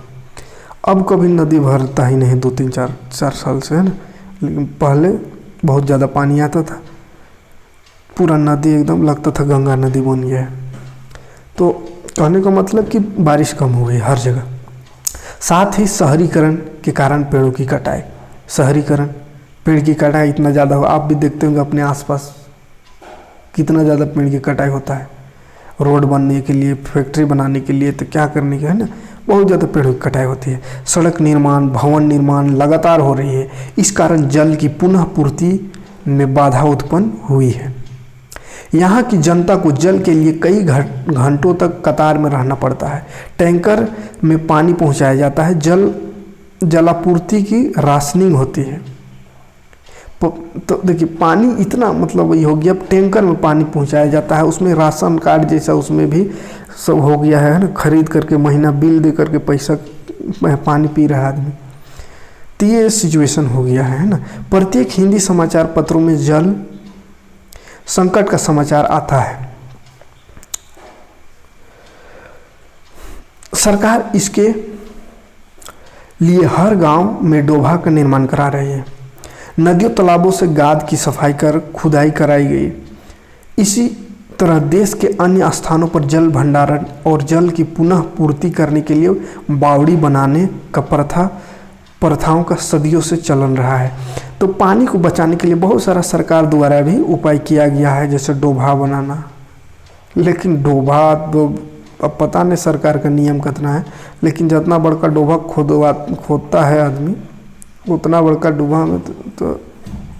अब कभी नदी भरता ही नहीं 2-3-4 साल से, है ना। लेकिन पहले बहुत ज़्यादा पानी आता था, पूरा नदी एकदम लगता था गंगा नदी बन गया है। तो कहने का मतलब कि बारिश कम हो गई हर जगह। साथ ही शहरीकरण के कारण पेड़ों की कटाई, शहरीकरण पेड़ की कटाई इतना ज़्यादा हो, आप भी देखते होंगे अपने आसपास कितना ज़्यादा पेड़ की कटाई होता है। रोड बनने के लिए, फैक्ट्री बनाने के लिए, तो क्या करने के, है ना, बहुत ज़्यादा पेड़ों की कटाई होती है। सड़क निर्माण, भवन निर्माण लगातार हो रही है। इस कारण जल की पुनः पूर्ति में बाधा उत्पन्न हुई है। यहाँ की जनता को जल के लिए कई घंटों तक कतार में रहना पड़ता है। टैंकर में पानी पहुँचाया जाता है। जलापूर्ति की राशनिंग होती है। तो देखिए पानी इतना मतलब वही हो गया, अब टैंकर में पानी पहुँचाया जाता है, उसमें राशन कार्ड जैसा उसमें भी सब हो गया है ना, खरीद करके महीना बिल दे करके पैसा पानी पी रहा है आदमी। तो ये सिचुएशन हो गया है ना। प्रत्येक हिंदी समाचार पत्रों में जल संकट का समाचार आता है। सरकार इसके लिए हर गांव में डोभा का निर्माण करा रही है। नदियों तालाबों से गाद की सफाई कर खुदाई कराई गई। इसी तरह देश के अन्य स्थानों पर जल भंडारण और जल की पुनः पूर्ति करने के लिए बावड़ी बनाने का प्रथाओं का सदियों से चलन रहा है। तो पानी को बचाने के लिए बहुत सारा सरकार द्वारा भी उपाय किया गया है, जैसे डोभा बनाना। लेकिन डोभा तो अब पता नहीं सरकार का नियम कितना है, लेकिन जितना बड़का डोभा खोदता है आदमी उतना बड़का डोभा में तो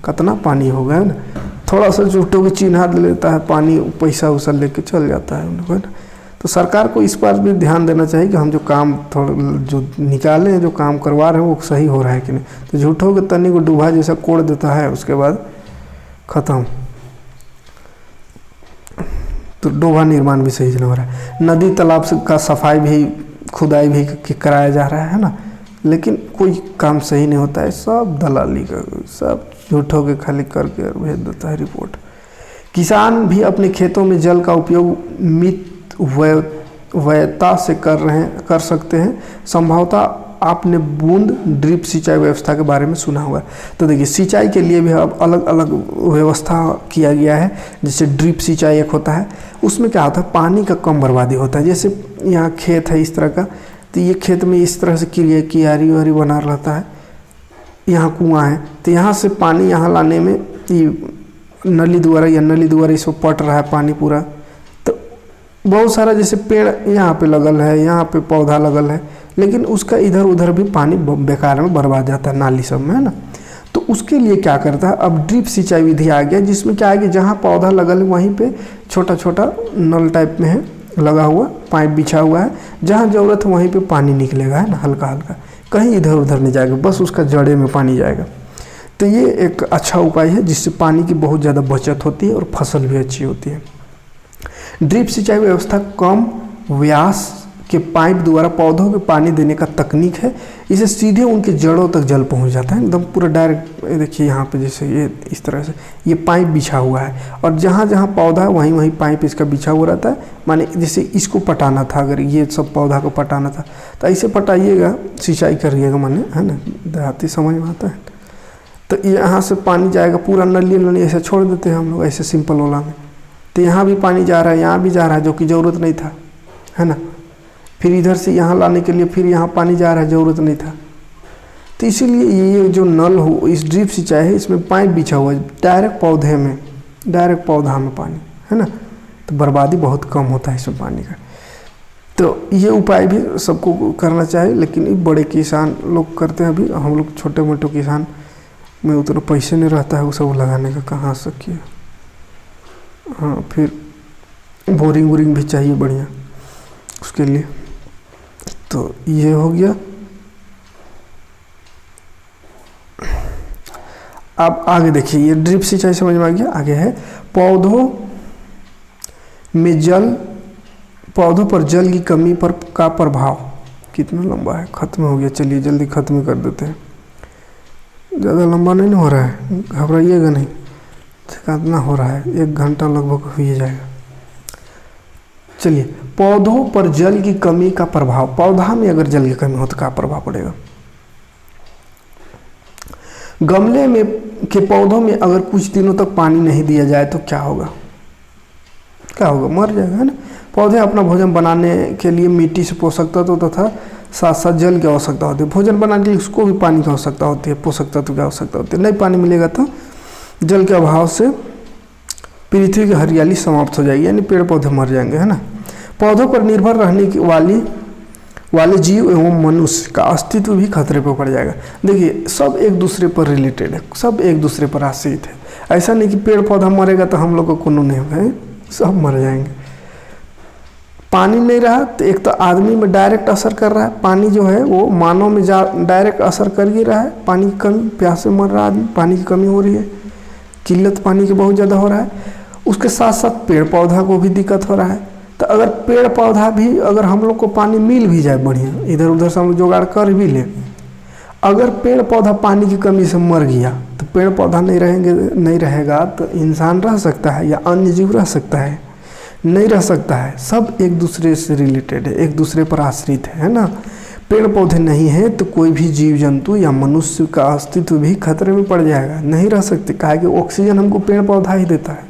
कितना पानी होगा, है ना। थोड़ा सा झूठों की चिन्हा दे लेता है, पानी पैसा उसा लेके चल जाता है उनको, है ना। तो सरकार को इस पर भी ध्यान देना चाहिए कि हम जो काम थोड़ा जो निकाले हैं, जो काम करवा रहे हैं वो सही हो रहा है कि नहीं। तो झूठों के तनी को डूबा जैसा कोड़ देता है, उसके बाद ख़त्म। तो डोभा निर्माण भी सही नहीं हो रहा है। नदी तालाब से का सफाई भी खुदाई भी कराया जा रहा है ना, लेकिन कोई काम सही नहीं होता है। सब दलाली का, सब झूठों के खाली करके भेज देता है रिपोर्ट। किसान भी अपने खेतों में जल का उपयोग वैधता से कर सकते हैं। संभवतः आपने बूंद ड्रिप सिंचाई व्यवस्था के बारे में सुना होगा। तो देखिए सिंचाई के लिए भी अब अलग अलग व्यवस्था किया गया है। जैसे ड्रिप सिंचाई एक होता है, उसमें क्या होता है पानी का कम बर्बादी होता है। जैसे यहाँ खेत है इस तरह का, तो ये खेत में इस तरह से क्यारी वारी बना रहता है, यहाँ कुआं है, तो यहाँ से पानी यहाँ लाने में ये नली द्वारा इसको पट रहा है पानी पूरा, तो बहुत सारा जैसे पेड़ यहाँ पे लगल है, यहाँ पे पौधा लगल है, लेकिन उसका इधर उधर भी पानी बेकार में बर्बाद जाता है नाली सब में, है ना। तो उसके लिए क्या करता है, अब ड्रिप सिंचाई विधि आ गया, जिसमें क्या है कि जहाँ पौधा लगल है वहीं पे छोटा छोटा नल टाइप में है लगा हुआ, पाइप बिछा हुआ है, जहाँ ज़रूरत है वहीं पे पानी निकलेगा, है ना, हल्का हल्का, कहीं इधर उधर नहीं जाएगा, बस उसका जड़े में पानी जाएगा। तो ये एक अच्छा उपाय है जिससे पानी की बहुत ज़्यादा बचत होती है और फसल भी अच्छी होती है। ड्रिप सिंचाई व्यवस्था कम व्यास के पाइप द्वारा पौधों को पानी देने का तकनीक है। इसे सीधे उनके जड़ों तक जल पहुंच जाता है, एकदम पूरा डायरेक्ट। देखिए यहाँ पे जैसे ये इस तरह से ये पाइप बिछा हुआ है, और जहाँ जहाँ पौधा है वहीं वहीं पाइप इसका बिछा हुआ रहता है। माने जैसे इसको पटाना था, अगर ये सब पौधा को पटाना था तो ऐसे पटाइएगा, सिंचाई करिएगा, माने, है ना, देहाती समझ में आता है। तो यहाँ से पानी जाएगा पूरा, नली ऐसे छोड़ देते हैं हम लोग ऐसे सिंपल वाला में, तो यहाँ भी पानी जा रहा है, यहाँ भी जा रहा है, जो कि ज़रूरत नहीं था, है ना। फिर इधर से यहाँ लाने के लिए फिर यहाँ पानी जा रहा है, ज़रूरत नहीं था। तो इसीलिए ये जो नल हो, इस ड्रिप सिंचाई है, इसमें पाइप बिछा हुआ है डायरेक्ट पौधे में, डायरेक्ट पौधा में पानी, है ना। तो बर्बादी बहुत कम होता है इसमें पानी का। तो ये उपाय भी सबको करना चाहिए, लेकिन ये बड़े किसान लोग करते हैं। अभी हम लोग छोटे मोटे किसान में उतना पैसे नहीं रहता है वो सब लगाने का, कहाँ से किया। हाँ, फिर बोरिंग वोरिंग भी चाहिए बढ़िया उसके लिए। तो ये हो गया। अब आगे देखिए, ये ड्रिप सिंचाई समझ में आ गया। आगे है पौधों पर जल की कमी पर का प्रभाव। कितना लंबा है, खत्म हो गया, चलिए जल्दी खत्म कर देते हैं, ज़्यादा लंबा नहीं हो रहा है, घबराइएगा नहीं, कितना हो रहा है, 1 घंटा लगभग हो ही जाएगा। चलिए, पौधों पर जल की कमी का प्रभाव। पौधा में अगर जल की कमी हो तो क्या प्रभाव पड़ेगा। गमले में के पौधों में अगर कुछ दिनों तक पानी नहीं दिया जाए तो क्या होगा, मर जाएगा, है ना। पौधे अपना भोजन बनाने के लिए मिट्टी से पोषक तत्व तथा साथ साथ जल की आवश्यकता होती है। भोजन बनाने के लिए उसको भी पानी की आवश्यकता होती है, पोषक तत्व की आवश्यकता होती है। नहीं पानी मिलेगा तो जल के अभाव से पृथ्वी की हरियाली समाप्त हो जाएगी, यानी पेड़ पौधे मर जाएंगे, है ना। पौधों पर निर्भर रहने की वाले जीव एवं मनुष्य का अस्तित्व भी खतरे पर पड़ जाएगा। देखिए, सब एक दूसरे पर रिलेटेड है, सब एक दूसरे पर आश्रित है। ऐसा नहीं कि पेड़ पौधा मरेगा तो हम लोग को कोनो नहीं होगा, सब मर जाएंगे। पानी नहीं रहा तो एक तो आदमी में डायरेक्ट असर कर रहा है, पानी जो है वो मानव में डायरेक्ट असर कर ही रहा है। पानी की कमी, प्यास से मर रहा आदमी, पानी की कमी हो रही है, किल्लत पानी की बहुत ज़्यादा हो रहा है। उसके साथ साथ पेड़ पौधा को भी दिक्कत हो रहा है। तो अगर पेड़ पौधा भी, अगर हम लोग को पानी मिल भी जाए बढ़िया, इधर उधर से हम जुगाड़ कर भी ले, अगर पेड़ पौधा पानी की कमी से मर गया तो पेड़ पौधा नहीं रहेगा तो इंसान रह सकता है या अन्य जीव रह सकता है, नहीं रह सकता है। सब एक दूसरे से रिलेटेड है, एक दूसरे पर आश्रित है ना। पेड़ पौधे नहीं है तो कोई भी जीव जंतु या मनुष्य का अस्तित्व भी खतरे में पड़ जाएगा, नहीं रह सकते। कहा कि ऑक्सीजन हमको पेड़ पौधा ही देता है।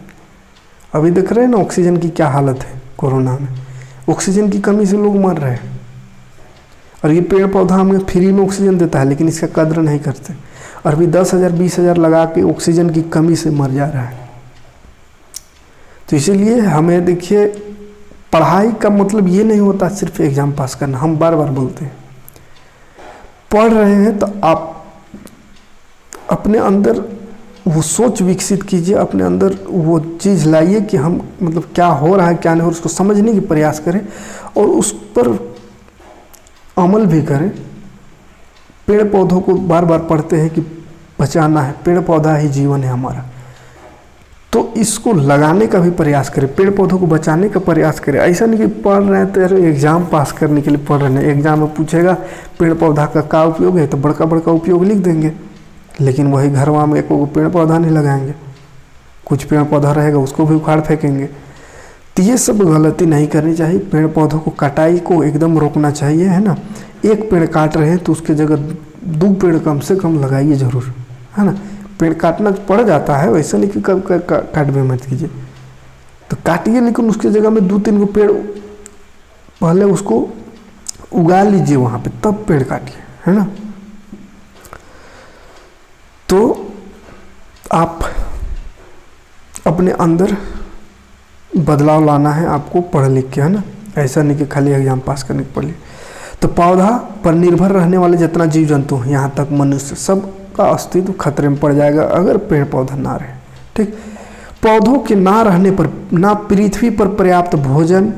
अभी देख रहे हैं ना ऑक्सीजन की क्या हालत है, कोरोना में ऑक्सीजन की कमी से लोग मर रहे हैं, और ये पेड़ पौधा हमें फ्री में ऑक्सीजन देता है, लेकिन इसका कद्र नहीं करते। और अभी 10,000 20,000 लगा के ऑक्सीजन की कमी से मर जा रहा है। तो इसीलिए हमें देखिए, पढ़ाई का मतलब ये नहीं होता सिर्फ एग्जाम पास करना। हम बार बार बोलते हैं, पढ़ रहे हैं तो आप अपने अंदर वो सोच विकसित कीजिए, अपने अंदर वो चीज़ लाइए कि हम मतलब क्या हो रहा है क्या नहीं हो रहा, उसको समझने की प्रयास करें और उस पर अमल भी करें। पेड़ पौधों को बार बार पढ़ते हैं कि बचाना है, पेड़ पौधा ही जीवन है हमारा, तो इसको लगाने का भी प्रयास करें, पेड़ पौधों को बचाने का प्रयास करें। ऐसा नहीं कि पढ़ रहे हैं तो एग्ज़ाम पास करने के लिए पढ़ रहे हैं। एग्ज़ाम में पूछेगा पेड़ पौधा का क्या उपयोग है तो बड़का बड़का उपयोग लिख देंगे, लेकिन वही घरवा में एक पेड़ पौधा नहीं लगाएंगे। कुछ पेड़ पौधा रहेगा उसको भी उखाड़ फेंकेंगे। तो ये सब गलती नहीं करनी चाहिए। पेड़ पौधों को कटाई को एकदम रोकना चाहिए, है ना। एक पेड़ काट रहे हैं तो उसके जगह 2 पेड़ कम से कम लगाइए ज़रूर, है ना। पेड़ काटना पड़ जाता है, वैसा नहीं कि कब काट भी मत कीजिए, तो काटिए, लेकिन उसके जगह में 2-3 को पेड़ पहले उसको उगा लीजिए वहाँ पे, तब पेड़ काटिए, है ना। तो आप अपने अंदर बदलाव लाना है आपको पढ़ लिख के, है ना। ऐसा नहीं कि खाली एग्जाम पास करने के पढ़ लिए। तो पौधा पर निर्भर रहने वाले जितना जीव जंतु हैं, यहाँ तक मनुष्य, सबका अस्तित्व खतरे में पड़ जाएगा अगर पेड़ पौधा ना रहे। ठीक, पौधों के ना रहने पर ना पृथ्वी पर पर्याप्त भोजन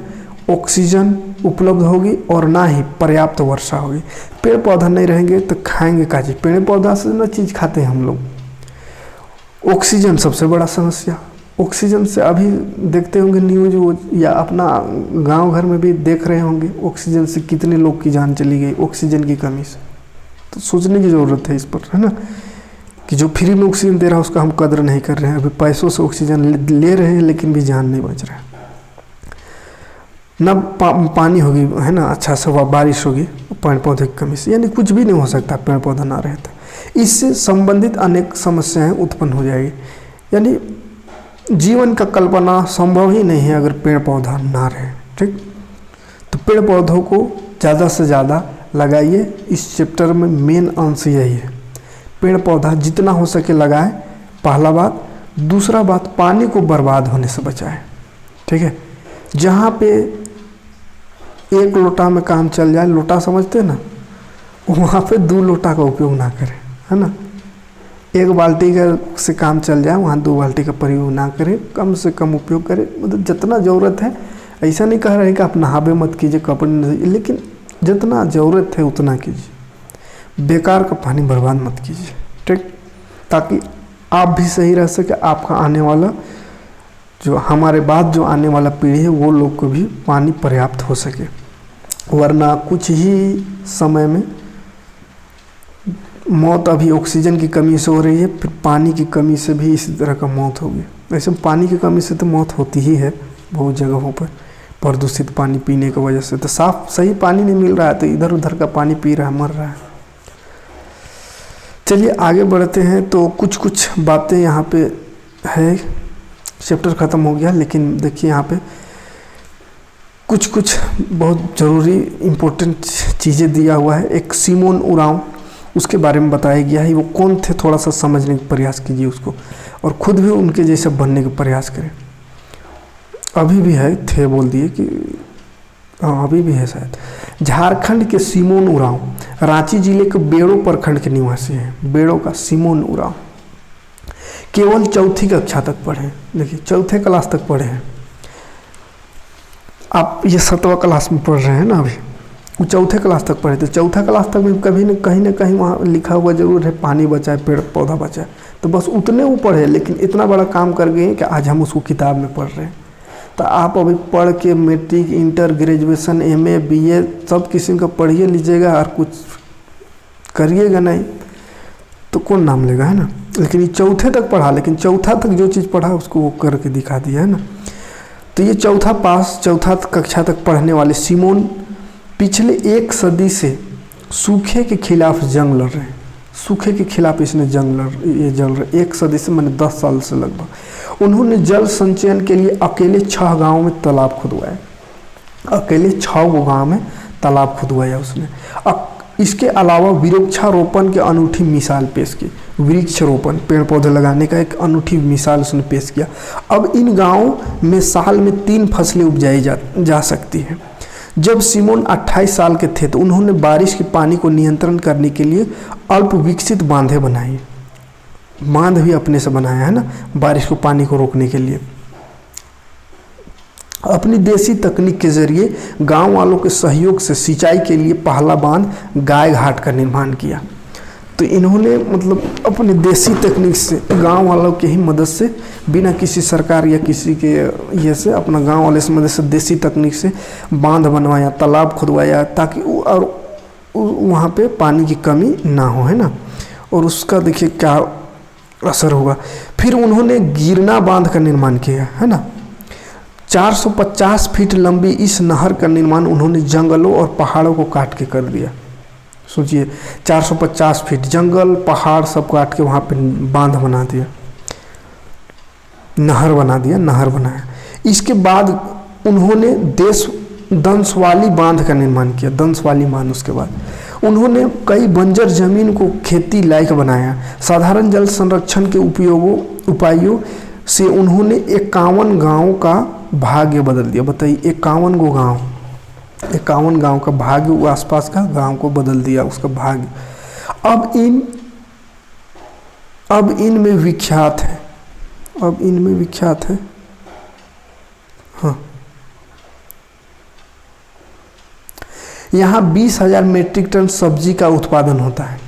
ऑक्सीजन उपलब्ध होगी और ना ही पर्याप्त वर्षा होगी। पेड़ पौधा नहीं रहेंगे तो खाएंगे क्या चीज़? पेड़ पौधा से ना चीज़ खाते हैं हम लोग। ऑक्सीजन सबसे बड़ा समस्या। ऑक्सीजन से अभी देखते होंगे न्यूज, या अपना गांव घर में भी देख रहे होंगे, ऑक्सीजन से कितने लोग की जान चली गई ऑक्सीजन की कमी से। तो सोचने की ज़रूरत है इस पर, है ना, कि जो फ्री में ऑक्सीजन दे रहा है उसका हम कदर नहीं कर रहे हैं। अभी पैसों से ऑक्सीजन ले रहे हैं लेकिन भी जान नहीं बच रहा है। ना पानी होगी, है ना, अच्छा से बारिश होगी पेड़ पौधे की कमी से, यानी कुछ भी नहीं हो सकता पेड़ पौधा ना रहे तो। इससे संबंधित अनेक समस्याएं उत्पन्न हो जाएगी। यानी जीवन का कल्पना संभव ही नहीं है अगर पेड़ पौधा ना रहे। ठीक, तो पेड़ पौधों को ज़्यादा से ज़्यादा लगाइए। इस चैप्टर में मेन अंश यही है, पेड़ पौधा जितना हो सके लगाएं, पहला बात। दूसरा बात, पानी को बर्बाद होने से बचाएं। ठीक है, जहाँ पे एक लोटा में काम चल जाए, लोटा समझते हैं ना, वहाँ पे 2 लोटा का उपयोग ना करें, है ना। एक बाल्टी का से काम चल जाए, वहाँ 2 बाल्टी का प्रयोग ना करें, कम से कम उपयोग करें। मतलब जितना ज़रूरत है, ऐसा नहीं कह रहे कि आप नहाबे मत कीजिए, कपड़े नहीं, लेकिन जितना ज़रूरत है उतना कीजिए। बेकार का पानी बर्बाद मत कीजिए। ठीक, ताकि आप भी सही रह सके, आपका आने वाला जो हमारे बाद जो आने वाला पीढ़ी है वो लोग को भी पानी पर्याप्त हो सके। वरना कुछ ही समय में मौत, अभी ऑक्सीजन की कमी से हो रही है, फिर पानी की कमी से भी इसी तरह का मौत होगी। वैसे पानी की कमी से तो मौत होती ही है बहुत जगहों पर, प्रदूषित पानी पीने की वजह से। तो साफ सही पानी नहीं मिल रहा है तो इधर उधर का पानी पी रहा है, मर रहा है। चलिए आगे बढ़ते हैं। तो कुछ बातें यहाँ पे है, चैप्टर ख़त्म हो गया, लेकिन देखिए यहाँ पे कुछ बहुत ज़रूरी इम्पोर्टेंट चीज़ें दिया हुआ है। एक सिमोन उरांव, उसके बारे में बताया गया है। वो कौन थे, थोड़ा सा समझने का प्रयास कीजिए उसको, और ख़ुद भी उनके जैसे बनने का प्रयास करें। अभी भी है, थे बोल दिए कि हाँ अभी भी है शायद। झारखंड के सिमोन उरांव रांची जिले के बेड़ो प्रखंड के निवासी हैं। बेड़ो का सिमोन उरांव केवल 4ठी कक्षा तक पढ़े। देखिए 4थे क्लास तक पढ़े हैं। आप ये 7वां क्लास में पढ़ रहे हैं ना, अभी वो 4थे क्लास तक पढ़े थे। 4था क्लास तक भी कभी न कहीं वहाँ लिखा हुआ जरूर है, पानी बचाए पेड़ पौधा बचाए। तो बस उतने वो पढ़े, लेकिन इतना बड़ा काम कर गए कि आज हम उसको किताब में पढ़ रहे हैं। तो आप अभी पढ़ के matric, inter, graduation, MA, BA सब किसी का पढ़िए लीजिएगा और कुछ करिएगा नहीं तो कौन नाम लेगा, है ना। लेकिन ये 4थे तक पढ़ा, लेकिन 4था तक जो चीज़ पढ़ा उसको वो करके दिखा दिया, है ना। तो ये 4था कक्षा तक पढ़ने वाले सिमोन पिछले 1 सदी से सूखे के खिलाफ जंग लड़ रहे हैं। सूखे के खिलाफ इसने जंग लड़ रहे 1 सदी से, मैंने 10 साल से लगभग। उन्होंने जल संचयन के लिए अकेले 6 गाँव में तालाब खुदवाए। अकेले 6 गाँव में तालाब खुदवाया उसने। इसके अलावा वृक्षारोपण की अनूठी मिसाल पेश की। वृक्षारोपण, पेड़ पौधे लगाने का एक अनूठी मिसाल उसने पेश किया। अब इन गाँवों में साल में 3 फसलें उपजाई जा सकती हैं। जब सिमोन 28 साल के थे तो उन्होंने बारिश के पानी को नियंत्रण करने के लिए अल्प विकसित बांधें बनाई। बांध भी अपने से बनाया, है ना, बारिश को पानी को रोकने के लिए। अपनी देसी तकनीक के जरिए गांव वालों के सहयोग से सिंचाई के लिए पहला बांध गाय घाट का निर्माण किया। तो इन्होंने मतलब अपने देसी तकनीक से, गांव वालों की ही मदद से, बिना किसी सरकार या किसी के ये से, अपना गांव वाले से मदद से देसी तकनीक से बांध बनवाया, तालाब खुदवाया, ताकि और वहाँ पे पानी की कमी ना हो, है ना। और उसका देखिए क्या असर होगा। फिर उन्होंने गिरना बांध का निर्माण किया, है ना। 450 फीट लंबी इस नहर का निर्माण उन्होंने जंगलों और पहाड़ों को काट के कर दिया। सोचिए 450 फीट जंगल पहाड़ सब काट के वहाँ पे बांध बना दिया, नहर बनाया। इसके बाद उन्होंने दंसवाली बांध का निर्माण किया। दंसवाली बांध, उसके बाद उन्होंने कई बंजर जमीन को खेती लायक बनाया। साधारण जल संरक्षण के उपायों से उन्होंने 51 गाँवों का भाग्य बदल दिया। बताइए 51 गो गाँव, 51 गाँव का भाग्य, वो आसपास का गाँव को बदल दिया उसका भाग्य। अब इनमें विख्यात है, अब इनमें विख्यात है, हाँ, यहाँ 20,000 मीट्रिक टन सब्जी का उत्पादन होता है।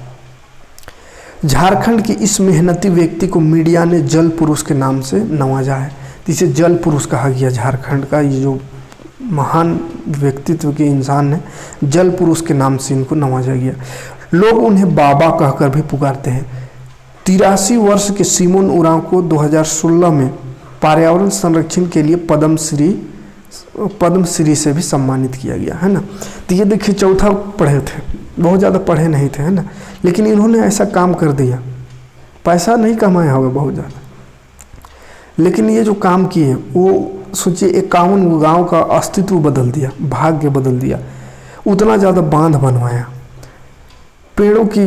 झारखंड की इस मेहनती व्यक्ति को मीडिया ने जल पुरुष के नाम से नवाजा है। तो इसे जल पुरुष कहा गया। झारखंड का ये जो महान व्यक्तित्व के इंसान है, जल पुरुष के नाम से इनको नवाजा गया। लोग उन्हें बाबा कहकर भी पुकारते हैं। 83 वर्ष के सिमोन उरांव को 2016 में पर्यावरण संरक्षण के लिए पद्मश्री से भी सम्मानित किया गया है ना। तो ये देखिए चौथा पढ़े थे, बहुत ज़्यादा पढ़े नहीं थे, है ना, लेकिन इन्होंने ऐसा काम कर दिया। पैसा नहीं कमाया होगा बहुत ज़्यादा, लेकिन ये जो काम किए वो सोचिए 51 गाँव का अस्तित्व बदल दिया, भाग्य बदल दिया। उतना ज़्यादा बांध बनवाया, पेड़ों की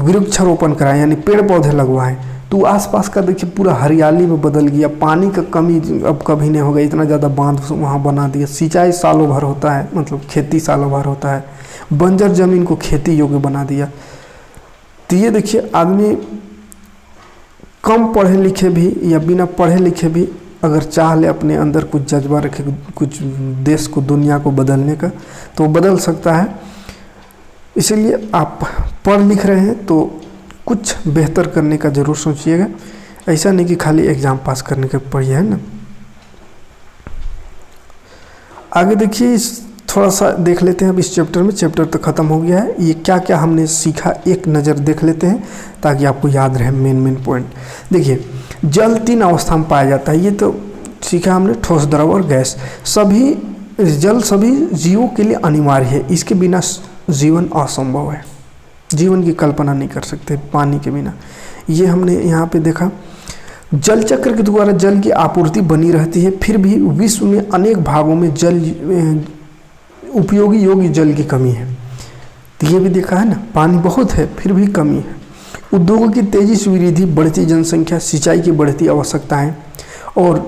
वृक्षारोपण कराए, यानी पेड़ पौधे लगवाए, तो आसपास का देखिए पूरा हरियाली में बदल गया। पानी का कमी अब कभी नहीं होगा, इतना ज़्यादा बांध वहाँ बना दिया। सिंचाई सालों भर होता है, मतलब खेती सालों भर होता है। बंजर जमीन को खेती योग्य बना दिया। तो ये देखिए आदमी कम पढ़े लिखे भी या बिना पढ़े लिखे भी अगर चाह ले, अपने अंदर कुछ जज्बा रखे, कुछ देश को, दुनिया को बदलने का, तो वो बदल सकता है। इसीलिए आप पढ़ लिख रहे हैं तो कुछ बेहतर करने का ज़रूर सोचिएगा। ऐसा नहीं कि खाली एग्ज़ाम पास करने के पढ़िए, है ना। आगे देखिए, थोड़ा सा देख लेते हैं अब इस चैप्टर में। चैप्टर तो ख़त्म हो गया है। ये क्या क्या हमने सीखा एक नज़र देख लेते हैं ताकि आपको याद रहे मेन पॉइंट। देखिए, जल 3 अवस्था में पाया जाता है। ये तो सीखा हमने, ठोस, द्रव और गैस। जल सभी जीवों के लिए अनिवार्य है, इसके बिना जीवन असंभव है। जीवन की कल्पना नहीं कर सकते पानी के बिना। ये हमने यहाँ पे देखा। जल चक्र के द्वारा जल की आपूर्ति बनी रहती है, फिर भी विश्व में अनेक भागों में उपयोगी योग्य जल की कमी है। तो ये भी देखा है ना, पानी बहुत है फिर भी कमी है। उद्योगों की तेजी से वृद्धि, बढ़ती जनसंख्या, सिंचाई की बढ़ती आवश्यकताएं और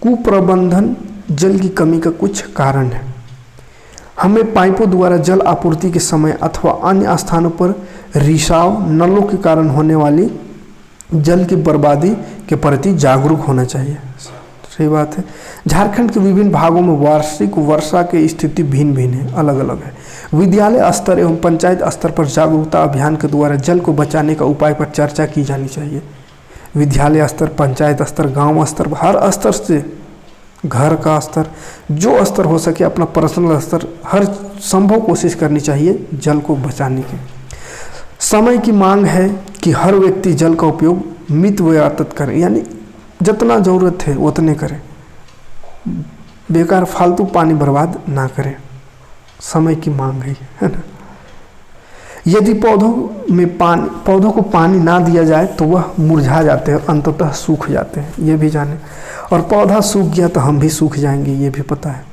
कुप्रबंधन जल की कमी का कुछ कारण है। हमें पाइपों द्वारा जल आपूर्ति के समय अथवा अन्य स्थानों पर रिसाव, नलों के कारण होने वाली जल की बर्बादी के प्रति जागरूक होना चाहिए। सही बात है। झारखंड के विभिन्न भागों में वार्षिक वर्षा की स्थिति भिन्न भिन्न है, अलग अलग है। विद्यालय स्तर एवं पंचायत स्तर पर जागरूकता अभियान के द्वारा जल को बचाने का उपाय पर चर्चा की जानी चाहिए। विद्यालय स्तर, पंचायत स्तर, गांव स्तर, हर स्तर से, घर का स्तर, जो स्तर हो सके अपना पर्सनल स्तर, हर संभव कोशिश करनी चाहिए जल को बचाने की। समय की मांग है कि हर व्यक्ति जल का उपयोग मितव्ययित करे, यानी जितना ज़रूरत है उतने करें, बेकार फालतू पानी बर्बाद ना करें। समय की मांग है ना। यदि पौधों को पानी ना दिया जाए तो वह मुरझा जाते हैं, अंततः सूख जाते हैं, ये भी जाने। और पौधा सूख गया तो हम भी सूख जाएंगे, ये भी पता है।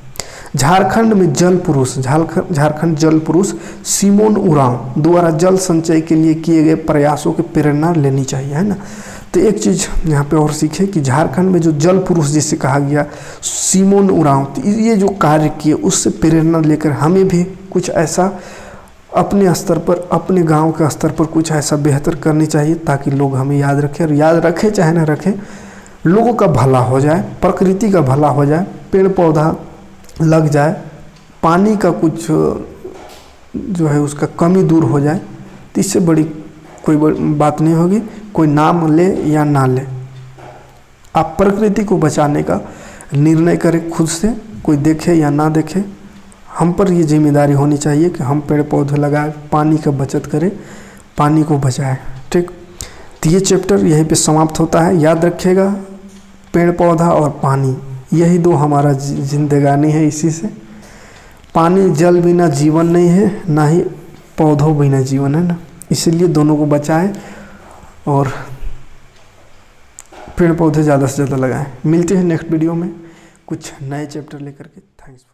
झारखंड में जल पुरुष, झारखंड जल पुरुष सिमोन उरांव द्वारा जल संचय के लिए किए गए प्रयासों की प्रेरणा लेनी चाहिए, है ना। तो एक चीज़ यहाँ पे और सीखे कि झारखंड में जो जल पुरुष जिसे कहा गया सिमोन उरांव, ये जो कार्य किए उससे प्रेरणा लेकर हमें भी कुछ ऐसा अपने स्तर पर, अपने गांव के स्तर पर कुछ ऐसा बेहतर करनी चाहिए ताकि लोग हमें याद रखें। और याद रखें चाहे ना रखें, लोगों का भला हो जाए, प्रकृति का भला हो जाए, पेड़ पौधा लग जाए, पानी का कुछ जो है उसका कमी दूर हो जाए, तो इससे बड़ी कोई बात नहीं होगी। कोई नाम ले या ना ले, आप प्रकृति को बचाने का निर्णय करें खुद से, कोई देखे या ना देखे। हम पर ये जिम्मेदारी होनी चाहिए कि हम पेड़ पौधे लगाएं, पानी का बचत करें, पानी को बचाएं। ठीक, तो ये चैप्टर यहीं पे समाप्त होता है। याद रखिएगा, पेड़ पौधा और पानी, यही दो हमारा जिंदगानी है। इसी से पानी, जल बिना जीवन नहीं है, ना ही पौधों बिना जीवन है ना। इसीलिए दोनों को बचाएं और पेड़ पौधे ज़्यादा से ज़्यादा लगाएं। मिलते हैं नेक्स्ट वीडियो में कुछ नए चैप्टर लेकर के। थैंक्स।